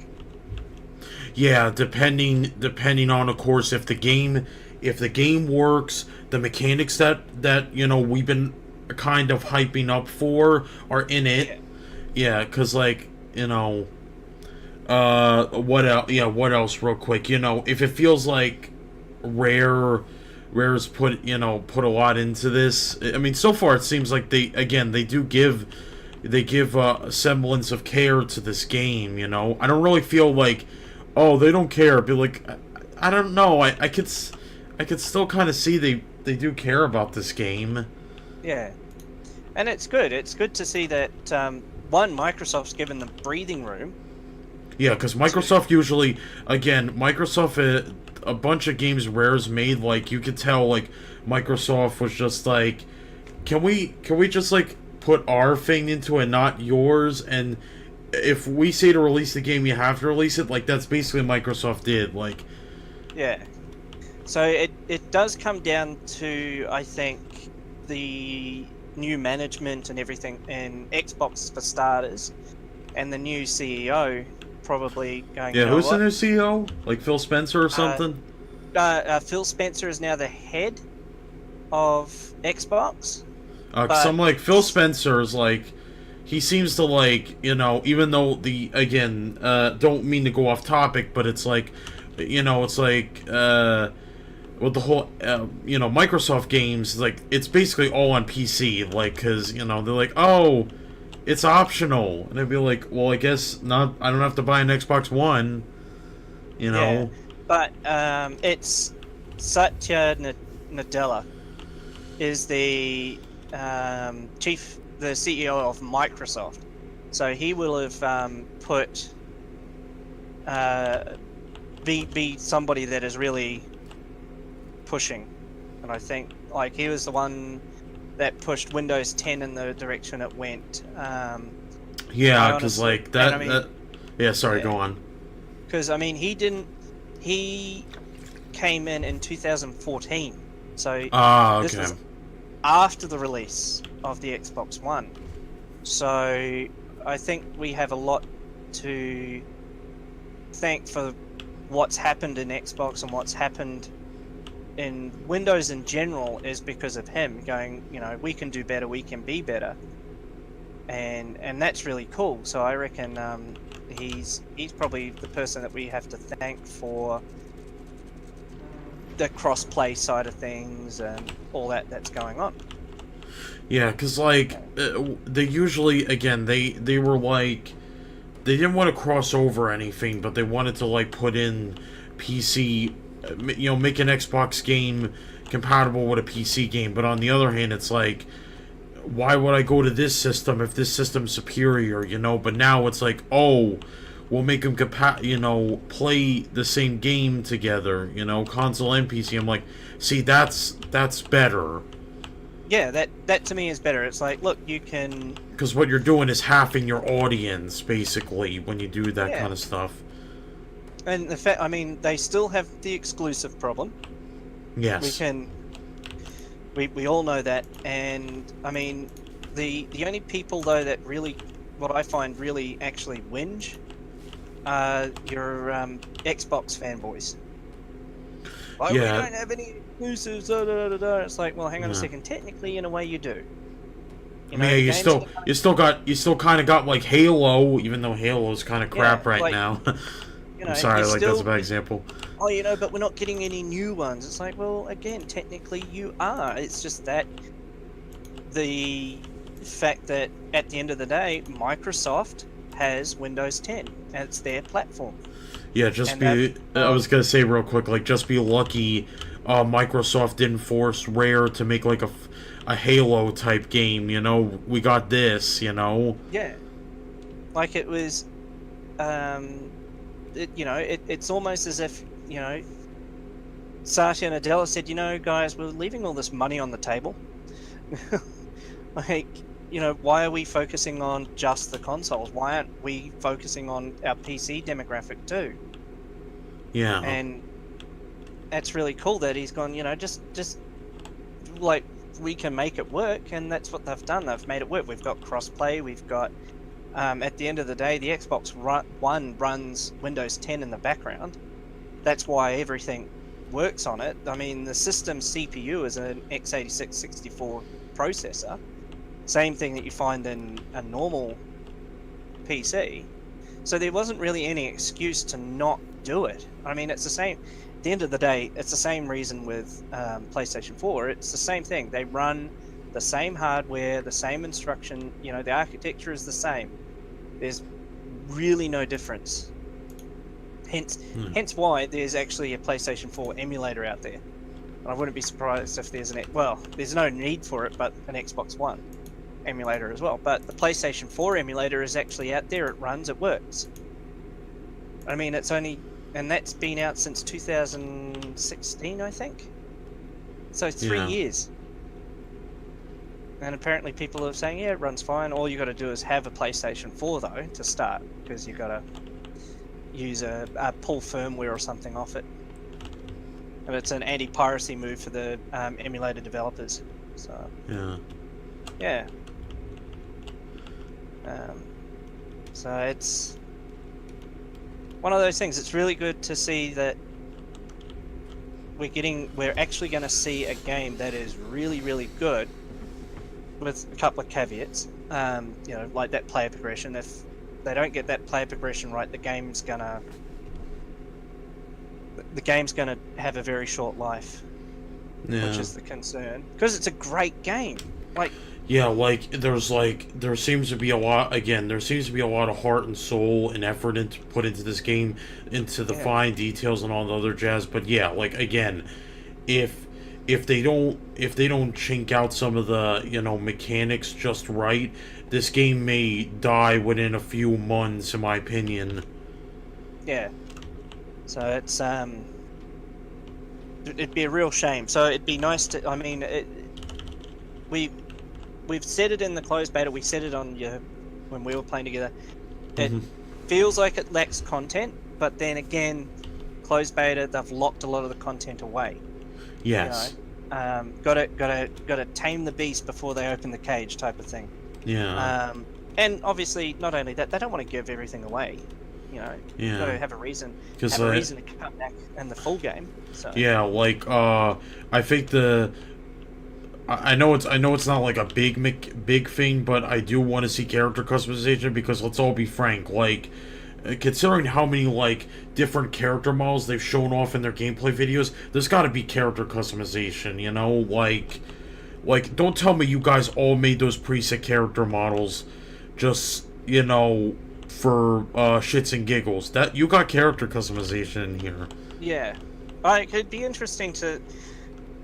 yeah, depending on, of course, if the game works, the mechanics that we've been kind of hyping up for are in it. Yeah, because what else? Yeah, what else? Real quick, if it feels like Rare's put a lot into this. I mean, so far it seems like they do give a semblance of care to this game. I don't really feel like, oh, they don't care. But like, I don't know. I could still kind of see they do care about this game. Yeah, and it's good. It's good to see that one, Microsoft's given them breathing room. Yeah, because Microsoft usually, again, a bunch of games Rare's made, like, you could tell, like, Microsoft was just like, can we just, like, put our thing into it, not yours? And if we say to release the game, you have to release it. Like, that's basically what Microsoft did. Like, yeah. So it does come down to, I think, the new management and everything in Xbox for starters, and the new CEO probably going. yeah, who's the new CEO? Like Phil Spencer or something? Phil Spencer is now the head of Xbox. Cause I'm like, Phil Spencer's like, he seems to like, even though don't mean to go off topic, but it's like, it's like, with the whole, Microsoft games, like, it's basically all on PC, like, cause, they're like, oh, it's optional, and I'd be like, well, I guess not. I don't have to buy an Xbox One, Yeah, but it's Satya Nadella is the CEO of Microsoft, so he will have put be somebody that is really pushing, and I think like he was the one that pushed Windows 10 in the direction it went. Yeah, because like that, go on. Because I mean, he came in 2014, so this was after the release of the Xbox One. So I think we have a lot to thank for what's happened in Xbox and what's happened in Windows in general is because of him going, we can do better, we can be better, and that's really cool. So I reckon he's probably the person that we have to thank for the cross-play side of things and all that's going on. Yeah, because like they usually, again, they were like, they didn't want to cross over anything, but they wanted to like put in PC, make an Xbox game compatible with a PC game. But on the other hand, it's like, why would I go to this system if this system's superior, But now it's like, oh, we'll make them play the same game together, console and PC. I'm like, see, that's better. Yeah, that to me is better. It's like, look, you can... Because what you're doing is halving your audience, basically, when you do that kind of stuff. And the fact, I mean, they still have the exclusive problem. Yes. We all know that, and I mean, the only people though that really, what I find really actually whinge, are your Xbox fanboys. Like, we don't have any exclusives. It's like, well, hang on a second. Technically, in a way, you do. You still kind of got like Halo, even though Halo's kind of crap right now. I'm sorry, that's a bad example. Oh, but we're not getting any new ones. It's like, well, again, technically you are. It's just that the fact that at the end of the day, Microsoft has Windows 10 and it's their platform. Yeah, I was gonna say real quick, like, just be lucky Microsoft didn't force Rare to make like a Halo type game. We got this. Yeah, like it was. It's almost as if, Satya Nadella said, guys, we're leaving all this money on the table. Like, why are we focusing on just the consoles? Why aren't we focusing on our PC demographic too? Yeah. And that's really cool that he's gone, just like, we can make it work, and that's what they've done. They've made it work. We've got crossplay. We've got, at the end of the day, the Xbox One runs Windows 10 in the background. That's why everything works on it. I mean, the system's CPU is an x86-64 processor. Same thing that you find in a normal PC. So there wasn't really any excuse to not do it. I mean, it's the same. At the end of the day, it's the same reason with PlayStation 4. It's the same thing. They run the same hardware, the same instruction. The architecture is the same. There's really no difference. Hence why there's actually a PlayStation 4 emulator out there. I wouldn't be surprised if there's there's no need for it, but an Xbox One emulator as well. But the PlayStation 4 emulator is actually out there. It runs, it works. I mean, and that's been out since 2016, I think. So 3 years. And apparently people are saying, yeah, it runs fine. All you got to do is have a PlayStation 4 though to start, because you got to use a pull firmware or something off it. And it's an anti-piracy move for the emulator developers. So yeah. So it's one of those things. It's really good to see that we're actually going to see a game that is really, really good, with a couple of caveats. Like that player progression. If they don't get that player progression right, the game's gonna have a very short life, which is the concern. Because it's a great game. There seems to be a lot of heart and soul and effort put into this game, into the fine details and all the other jazz. But yeah, again, if they don't chink out some of the mechanics just right, this game may die within a few months, in my opinion. Yeah. So it's it'd be a real shame. So it'd be nice to. I mean, we've said it in the closed beta. We said it on when we were playing together. It feels like it lacks content, but then again, closed beta, they've locked a lot of the content away. Yes. Got to tame the beast before they open the cage, type of thing. Yeah. And obviously, not only that, they don't want to give everything away. Yeah. You've got to have a reason. Have a reason to come back in the full game. So. Yeah, I think I know it's not like a big thing, but I do want to see character customization, because let's all be frank, considering how many different character models they've shown off in their gameplay videos, there's got to be character customization, don't tell me you guys all made those preset character models just for shits and giggles. That you got character customization in here. Yeah, it'd be interesting to,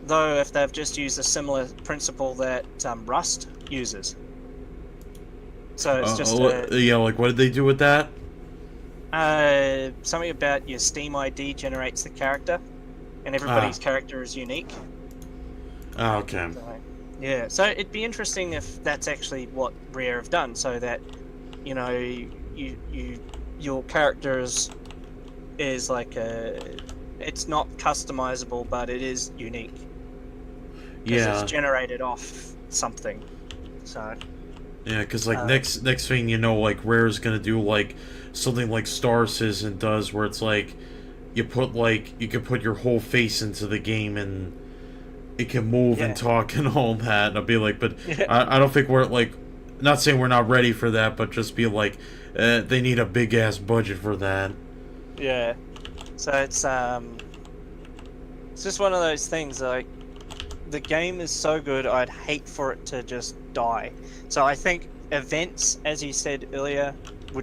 though, if they've just used a similar principle that Rust uses. So it's just what did they do with that? Something about your Steam ID generates the character, and everybody's character is unique. Oh, okay. So, yeah, so it'd be interesting if that's actually what Rare have done, so that your character is it's not customizable, but it is unique. Yeah, it's generated off something. So. Yeah, because next thing Rare's gonna do something like Star Citizen does, where it's you can put your whole face into the game and it can move and talk and all that. And I'll be but I don't think we're not saying we're not ready for that, but just be they need a big ass budget for that. Yeah, so it's just one of those things. The game is so good, I'd hate for it to just die. So I think events, as you said earlier,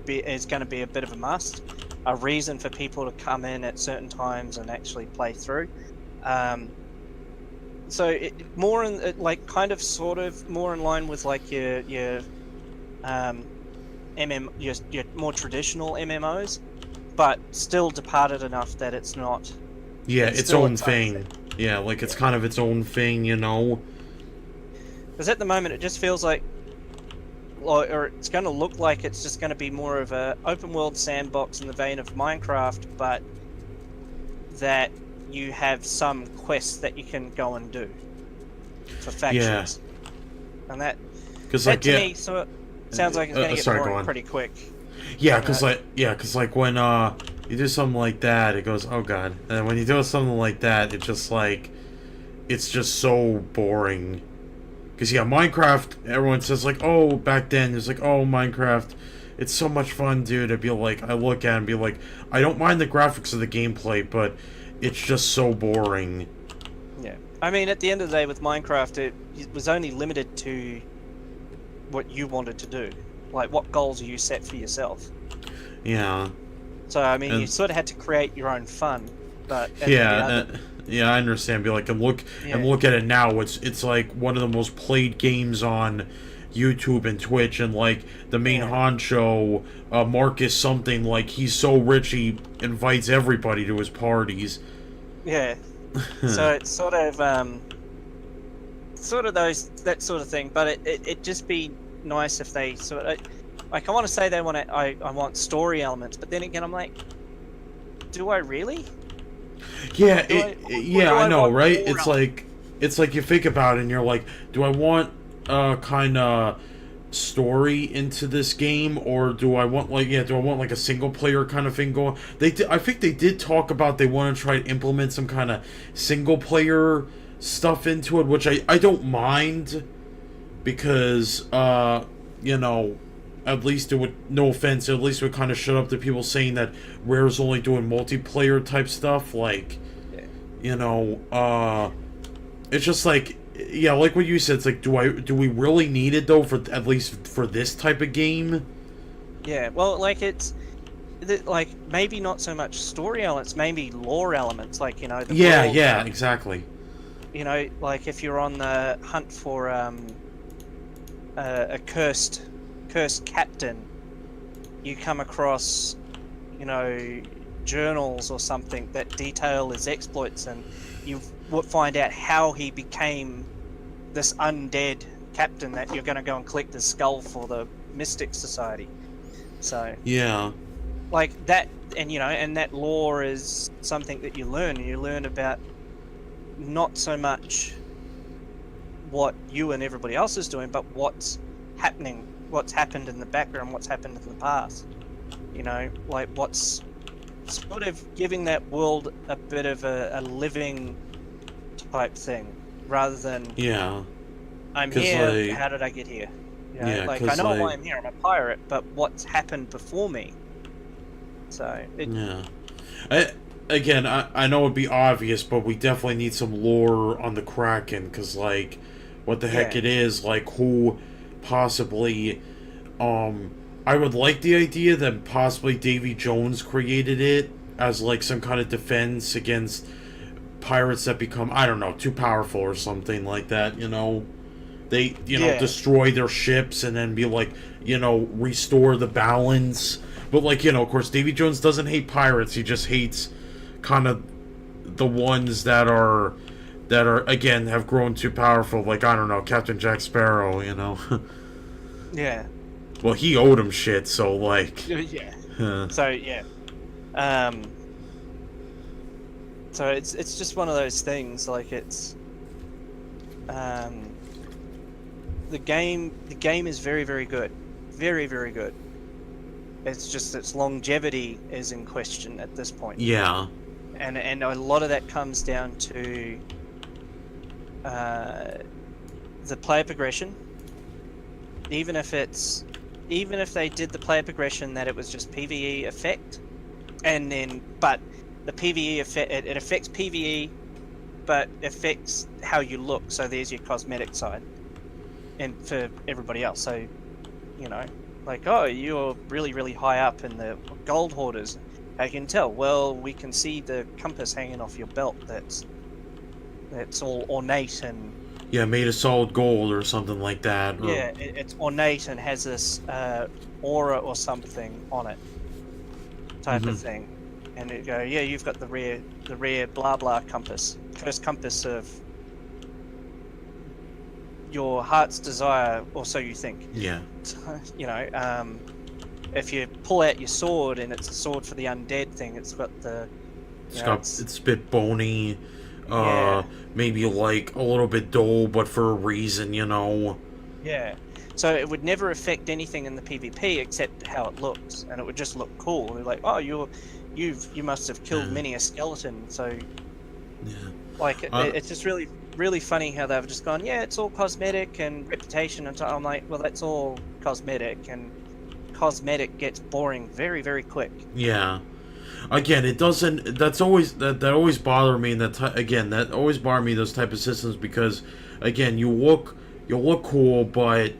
is going to be a bit of a must. A reason for people to come in at certain times and actually play through. So more in more in line with your your more traditional MMOs, but still departed enough that it's not. Yeah, its own thing. Yeah, it's kind of its own thing, Because at the moment it just feels like or it's going to look like it's just going to be more of a open world sandbox in the vein of Minecraft, but that you have some quests that you can go and do for factions. And that Because to me sounds like it's going to get sorry, go boring on. pretty quick. Yeah, because like when you do something like that, it goes, oh god. And when you do something like that, it's just so boring. Because yeah, Minecraft, everyone says like, oh, back then it's like, oh, Minecraft, it's so much fun, dude. I'd be like, I look at it and be like, I don't mind the graphics of the gameplay, but it's just so boring. Yeah, I mean, at the end of the day, with Minecraft, it was only limited to what you wanted to do. Like, what goals you set for yourself. Yeah. So, I mean, And- you sort of had to create your own fun, but Yeah, yeah, I understand. Be like, and look at it now. It's like one of the most played games on YouTube and Twitch, and like the main honcho, Marcus something, like he's so rich he invites everybody to his parties. yeah. So it's sort of that sort of thing. But it just be nice if they sort of like, I want to say they want to, I want story elements, but then again I'm like, do I really? Yeah, I I know, want right? more It's like you think about it and you're like, do I want kind of story into this game, or do I want like a single player kind of thing going? I think they did talk about they want to try to implement some kind of single player stuff into it, which I don't mind, because you know, at least it would, no offense, at least it would kind of shut up the people saying that Rare's only doing multiplayer type stuff. Like, you know, it's just like, yeah, like what you said, it's like, do we really need it though, for at least for this type of game? Yeah, well, like like maybe not so much story elements, maybe lore elements, like, you know, the world, Yeah, exactly. you know, like if you're on the hunt for a cursed captain, you come across, you know, journals or something that detail his exploits, and you find out how he became this undead captain that you're going to go and collect the skull for the Mystic Society. So Yeah. like that, and you know, and that lore is something that you learn, and you learn about not so much what you and everybody else is doing, but what's happening, what's happened in the background, what's happened in the past. You know, like what's sort of giving that world a bit of a living type thing, rather than I'm 'Cause, here, like, how did I get here? You know, yeah, like I 'cause, know like, why I'm here, I'm a pirate, but what's happened before me? So Again, I know it'd be obvious, but we definitely need some lore on the Kraken, because, like, what the heck it is, like, who possibly, I would like the idea that possibly Davy Jones created it as, like, some kind of defense against pirates that become, I don't know, too powerful or something like that, you know? They, you know, destroy their ships and then be like, you know, restore the balance. But, like, you know, of course, Davy Jones doesn't hate pirates. He just hates kind of the ones that are, again, have grown too powerful. Like, I don't know, Captain Jack Sparrow, you know? yeah. Well, he owed him shit, so, like... Yeah. So, yeah. So it's just one of those things, like it's... the game is very, very good. Very, very good. It's just its longevity is in question at this point. Yeah. And a lot of that comes down to the player progression. Even if they did the player progression that it was just PvE effect, and then but the PvE effect, it affects PvE, but affects how you look. So there's your cosmetic side, and for everybody else. So, you know, like, oh, you're really, really high up in the gold hoarders. How can you tell? Well, we can see the compass hanging off your belt. That's all ornate and made of solid gold or something like that. Or... yeah, it's ornate and has this aura or something on it, type of thing. And it go, yeah, you've got the rare blah blah compass, cursed compass of your heart's desire, or so you think. Yeah. You know, if you pull out your sword and it's a sword for the undead thing, it's got the. It's a bit bony. Yeah. Maybe like a little bit dull, but for a reason, you know. Yeah. So it would never affect anything in the PvP except how it looks, and it would just look cool. They're like, oh, you must have killed many a skeleton. So, Yeah. like, it's just really funny how they've just gone, yeah, it's all cosmetic and reputation, and so I'm like, well, that's all cosmetic, and cosmetic gets boring very, very quick. Yeah. Again, it doesn't. That always bothered me. And that always bothered me. Those type of systems because, again, you look cool, but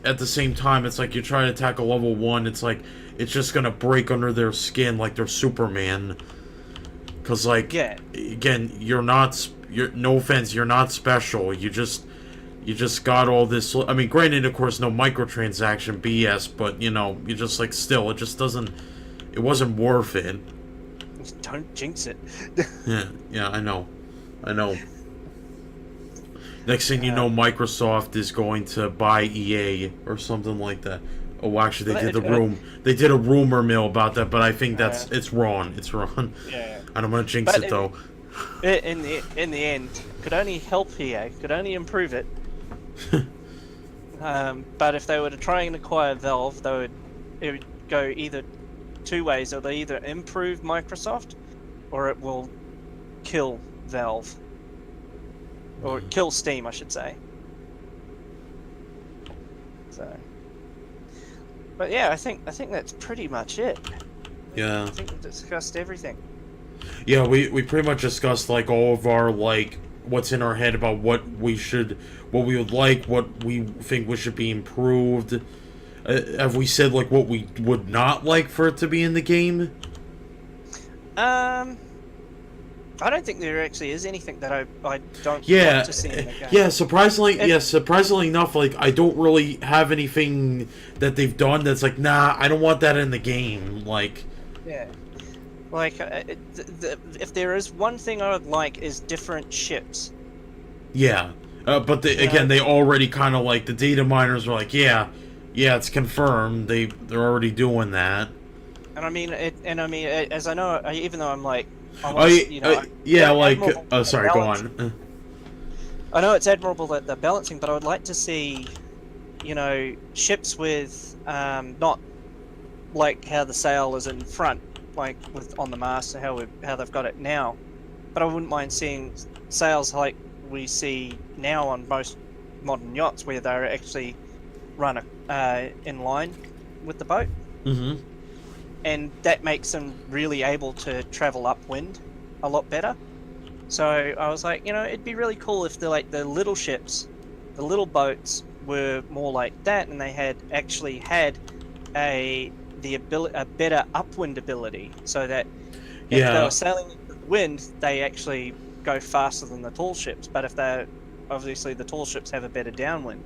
at the same time, it's like you try to attack a level 1. It's like it's just gonna break under their skin like they're Superman. Cause like, again, you're no offense, you're not special. You just got all this. I mean, granted, of course, no microtransaction BS, but you know, you just like still, it just doesn't. It wasn't worth it. Don't jinx it. Yeah, I know. Next thing you know, Microsoft is going to buy EA or something like that. Oh, actually, they did a rumor mill about that, but I think it's wrong. It's wrong. Yeah. I don't want to jinx it though. In the end, could only help EA. Could only improve it. But if they were to try and acquire Valve, it would go either two ways. It'll either improve Microsoft, or it will kill Valve, or kill Steam, I should say. So, but yeah, I think that's pretty much it. Yeah. I think we discussed everything. Yeah, we pretty much discussed like all of our like what's in our head about what we would like, what we think we should be improved. Have we said like what we would not like for it to be in the game? I don't think there actually is anything that I don't want to see in the game. Yeah, surprisingly enough, like I don't really have anything that they've done that's like, nah, I don't want that in the game. Like, yeah, like if there is one thing I would like is different ships. Yeah, but again, they already kind of like the data miners were like, yeah, it's confirmed. They're already doing that. And I mean, as I know, even though I'm like, sorry, go on. I know it's admirable that they're balancing, but I would like to see, ships with not like how the sail is in front, like on the mast, how they've got it now. But I wouldn't mind seeing sails like we see now on most modern yachts, where they're actually run in line with the boat. Mm-hmm. And that makes them really able to travel upwind a lot better. So I was like, it'd be really cool if the little ships, the little boats were more like that, and they had a better upwind ability, so that if they were sailing into the wind, they actually go faster than the tall ships. But if obviously the tall ships have a better downwind.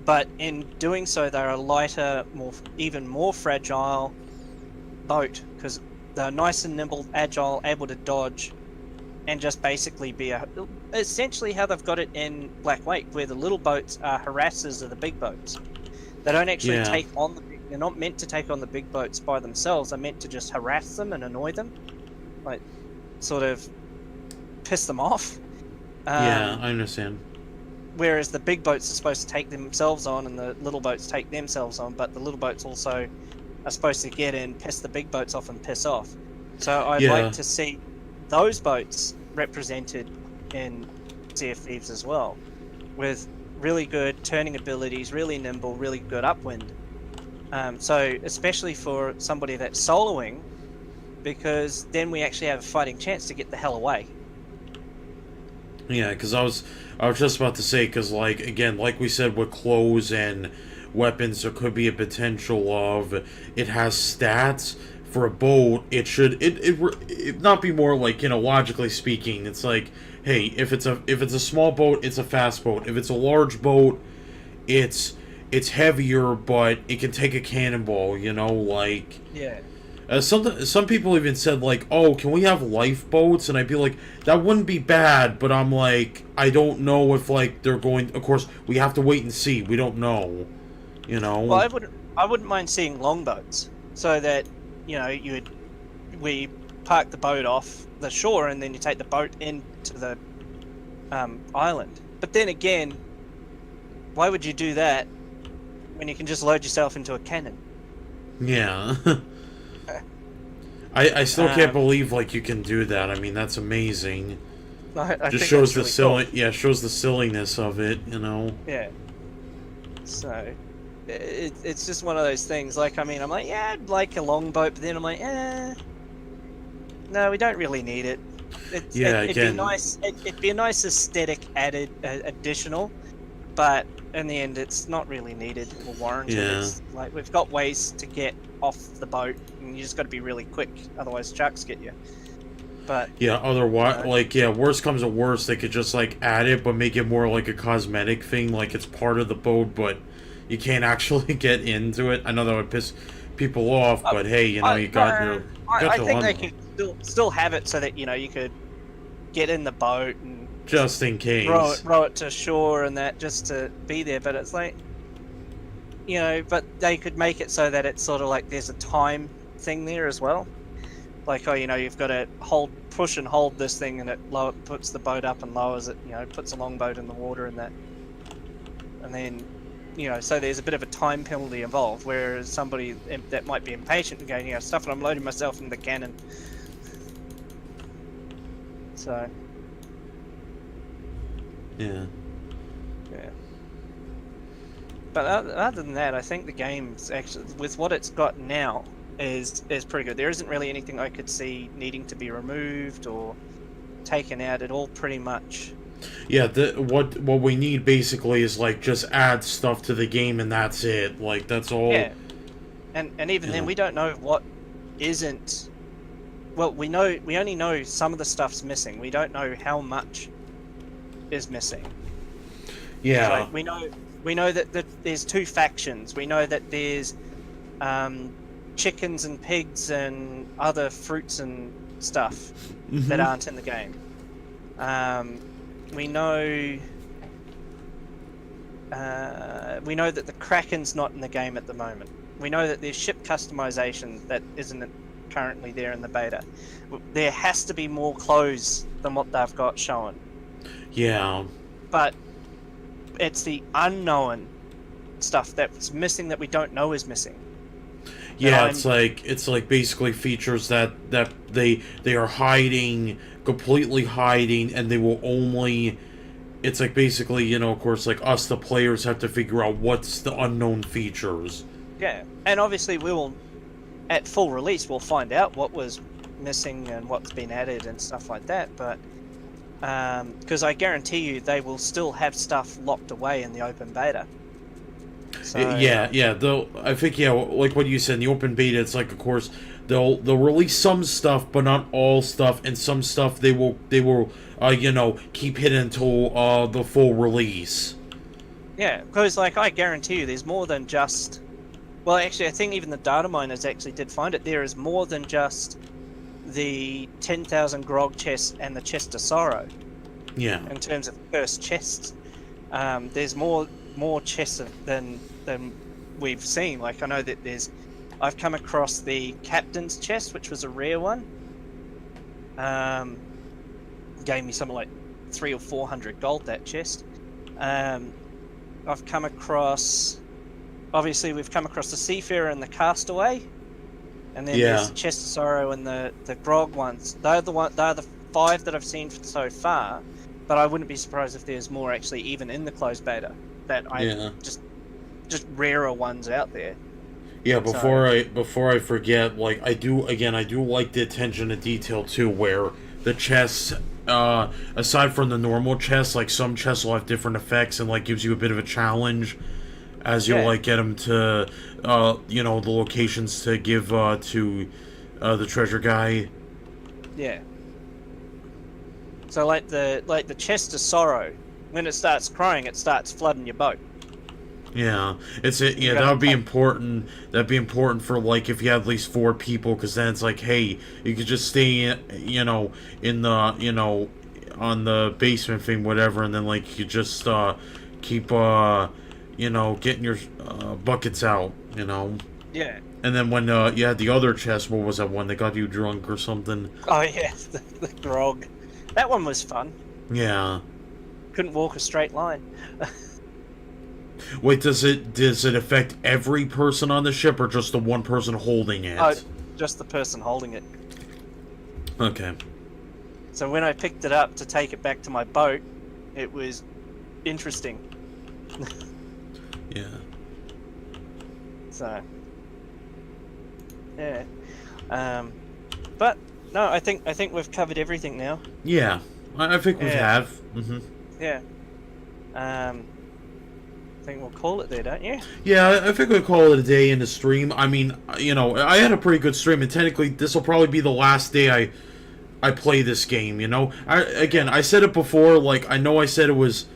But in doing so, they're a lighter, even more fragile boat, because they're nice and nimble, agile, able to dodge, and just basically be essentially how they've got it in Black Wake, where the little boats are harassers of the big boats. They don't actually take on they're not meant to take on the big boats by themselves. They're meant to just harass them and annoy them, like sort of piss them off. Yeah, I understand. Whereas the big boats are supposed to take themselves on, and the little boats take themselves on, but the little boats also are supposed to get in, piss the big boats off, and piss off. So I'd like to see those boats represented in Sea of Thieves as well, with really good turning abilities, really nimble, really good upwind. So especially for somebody that's soloing, because then we actually have a fighting chance to get the hell away. Yeah, because I was just about to say, because like again, like we said, with clothes and weapons, there could be a potential of it has stats for a boat. It should it not be more like, logically speaking, it's like, hey, if it's a small boat, it's a fast boat. If it's a large boat, it's heavier, but it can take a cannonball. Some people even said like, "Oh, can we have lifeboats?" And I'd be like, "That wouldn't be bad," but I'm like, I don't know if like they're going. Of course, we have to wait and see. We don't know, you know. Well, I wouldn't mind seeing longboats, so that we park the boat off the shore and then you take the boat into the island. But then again, why would you do that when you can just load yourself into a cannon? Yeah. I still can't believe like you can do that. I mean, that's amazing. I Just think shows that's the really silly, yeah, shows the silliness of it, you know. cool. Yeah. So, it's just one of those things. Like, I mean, I'm like, yeah, I'd like a longboat, but then I'm like, no, we don't really need it. It'd be nice. It'd be a nice aesthetic added additional, but in the end, it's not really needed or warranted. Yeah. It's like we've got ways to get off the boat, and you just got to be really quick, otherwise sharks get you. But yeah, otherwise, like, yeah, worst comes to worst, they could just like add it, but make it more like a cosmetic thing, like it's part of the boat, but you can't actually get into it. I know that would piss people off, but hey, you know, you got your. I think they could still have it so that you could get in the boat and just in case row it to shore and that just to be there. But it's like, but they could make it so that it's sort of like there's a time thing there as well. Like, you've got to push and hold this thing, and it puts the boat up and lowers it. Puts a longboat in the water and that, and then. So there's a bit of a time penalty involved, whereas somebody that might be impatient and going, stuff and I'm loading myself in the cannon. So. Yeah. Yeah. But other than that, I think the game's actually, with what it's got now, is pretty good. There isn't really anything I could see needing to be removed or taken out. It all pretty much. Yeah, what we need basically is like just add stuff to the game and that's it. Like that's all. Yeah, and even then we don't know what isn't. Well, we only know some of the stuff's missing. We don't know how much is missing. Yeah. So we know that there's two factions. We know that there's chickens and pigs and other fruits and stuff that aren't in the game. We know that the Kraken's not in the game at the moment. We know that there's ship customization that isn't currently there in the beta. There has to be more clothes than what they've got shown. Yeah. But it's the unknown stuff that's missing that we don't know is missing. Yeah, it's like basically features that they are hiding, completely hiding, and they will only. It's like basically, of course, like us, the players, have to figure out what's the unknown features. Yeah, and obviously we will, at full release, we'll find out what was missing and what's been added and stuff like that. But because I guarantee you, they will still have stuff locked away in the open beta. So, yeah. Though I think like what you said in the open beta, it's like of course they'll release some stuff, but not all stuff, and some stuff they will keep hidden until the full release. Yeah, because like I guarantee you, there's more than just. Well, actually, I think even the data miners actually did find it. There is more than just the 10,000 grog chest and the chest of sorrow. Yeah. In terms of cursed chests, there's more chests than we've seen. Like I know that I've come across the captain's chest, which was a rare one. Gave me something like 300 or 400 gold, that chest. I've come across. Obviously, we've come across the Seafarer and the Castaway, and then there's the Chest of Sorrow and the Grog ones. They're the 5 that I've seen so far. But I wouldn't be surprised if there's more actually even in the closed beta that just rarer ones out there. Yeah, before I forget, like I do like the attention to detail too, where the chests, aside from the normal chests, like some chests will have different effects and like gives you a bit of a challenge as you like get them to the locations to give to the treasure guy. Yeah. So like the chest of sorrow, when it starts crying, it starts flooding your boat. Yeah, yeah, that would be important. That'd be important for like if you had at least 4 people, because then it's like, hey, you could just stay in, in the, on the basement thing, whatever, and then like you just keep getting your buckets out, Yeah. and then when you had the other chest, what was that one that got you drunk or something? Oh yeah, the grog. That one was fun. Yeah. Couldn't walk a straight line. Wait, does it affect every person on the ship, or just the one person holding it? Oh, just the person holding it. Okay. So when I picked it up to take it back to my boat, it was interesting. Yeah. So, yeah. But no, I think we've covered everything now. Yeah, I think we have. Mm-hmm. Yeah. I think we'll call it there, don't you? Yeah, I think we'll call it a day in the stream. I mean, I had a pretty good stream, and technically this will probably be the last day I play this game, I said it before, like, I know I said it was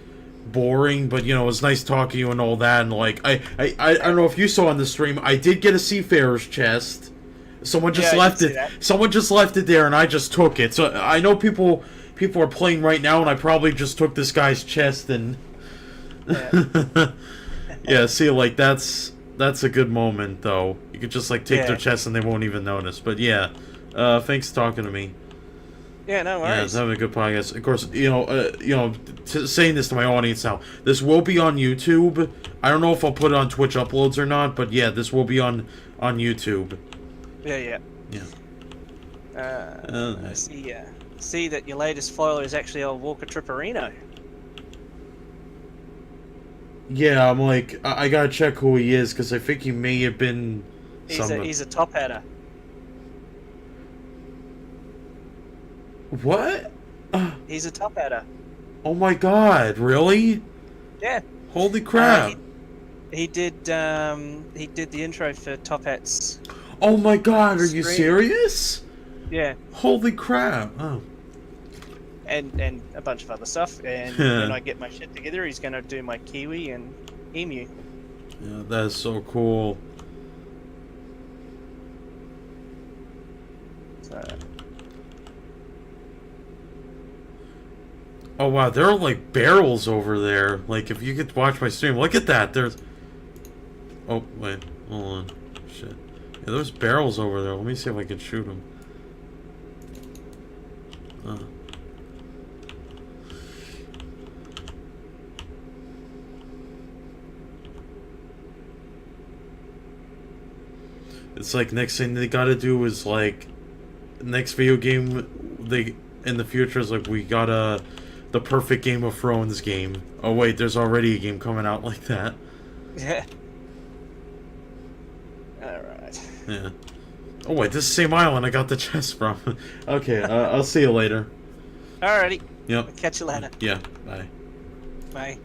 boring, but, it was nice talking to you and all that, and, like, I don't know if you saw on the stream, I did get a Seafarer's chest. Someone just left it. Someone just left it there, and I just took it. So, I know people are playing right now, and I probably just took this guy's chest, and... Yeah. Yeah, see, like, that's a good moment, though. You could just, like, take their chest and they won't even notice. But, yeah, thanks for talking to me. Yeah, no worries. Yeah, it's having a good podcast. Of course, saying this to my audience now, this will be on YouTube. I don't know if I'll put it on Twitch uploads or not, but, yeah, this will be on YouTube. Yeah. See that your latest foil is actually a Walker Tripperino. Yeah, I'm like, I gotta check who he is, because I think he may have been... He's a top hatter. What? He's a top hatter. Oh my god, really? Yeah. Holy crap. He did the intro for Top Hat's. Oh my god, are you stream. serious? Yeah. Holy crap. Oh. And a bunch of other stuff. And when I get my shit together, he's going to do my Kiwi and Emu. Yeah, that is so cool. So. Oh wow, there are like barrels over there. Like, if you could watch my stream, look at that. There's... Oh, wait. Hold on. Shit. Yeah, there's barrels over there. Let me see if I can shoot them. It's like next thing they gotta do is like next video game in the future is like we gotta the perfect Game of Thrones game. Oh wait, there's already a game coming out like that. Yeah. Alright. Yeah. Oh wait, this is the same island I got the chest from. Okay, I'll see you later. Alrighty. Yep. I'll catch you later. Yeah, bye. Bye.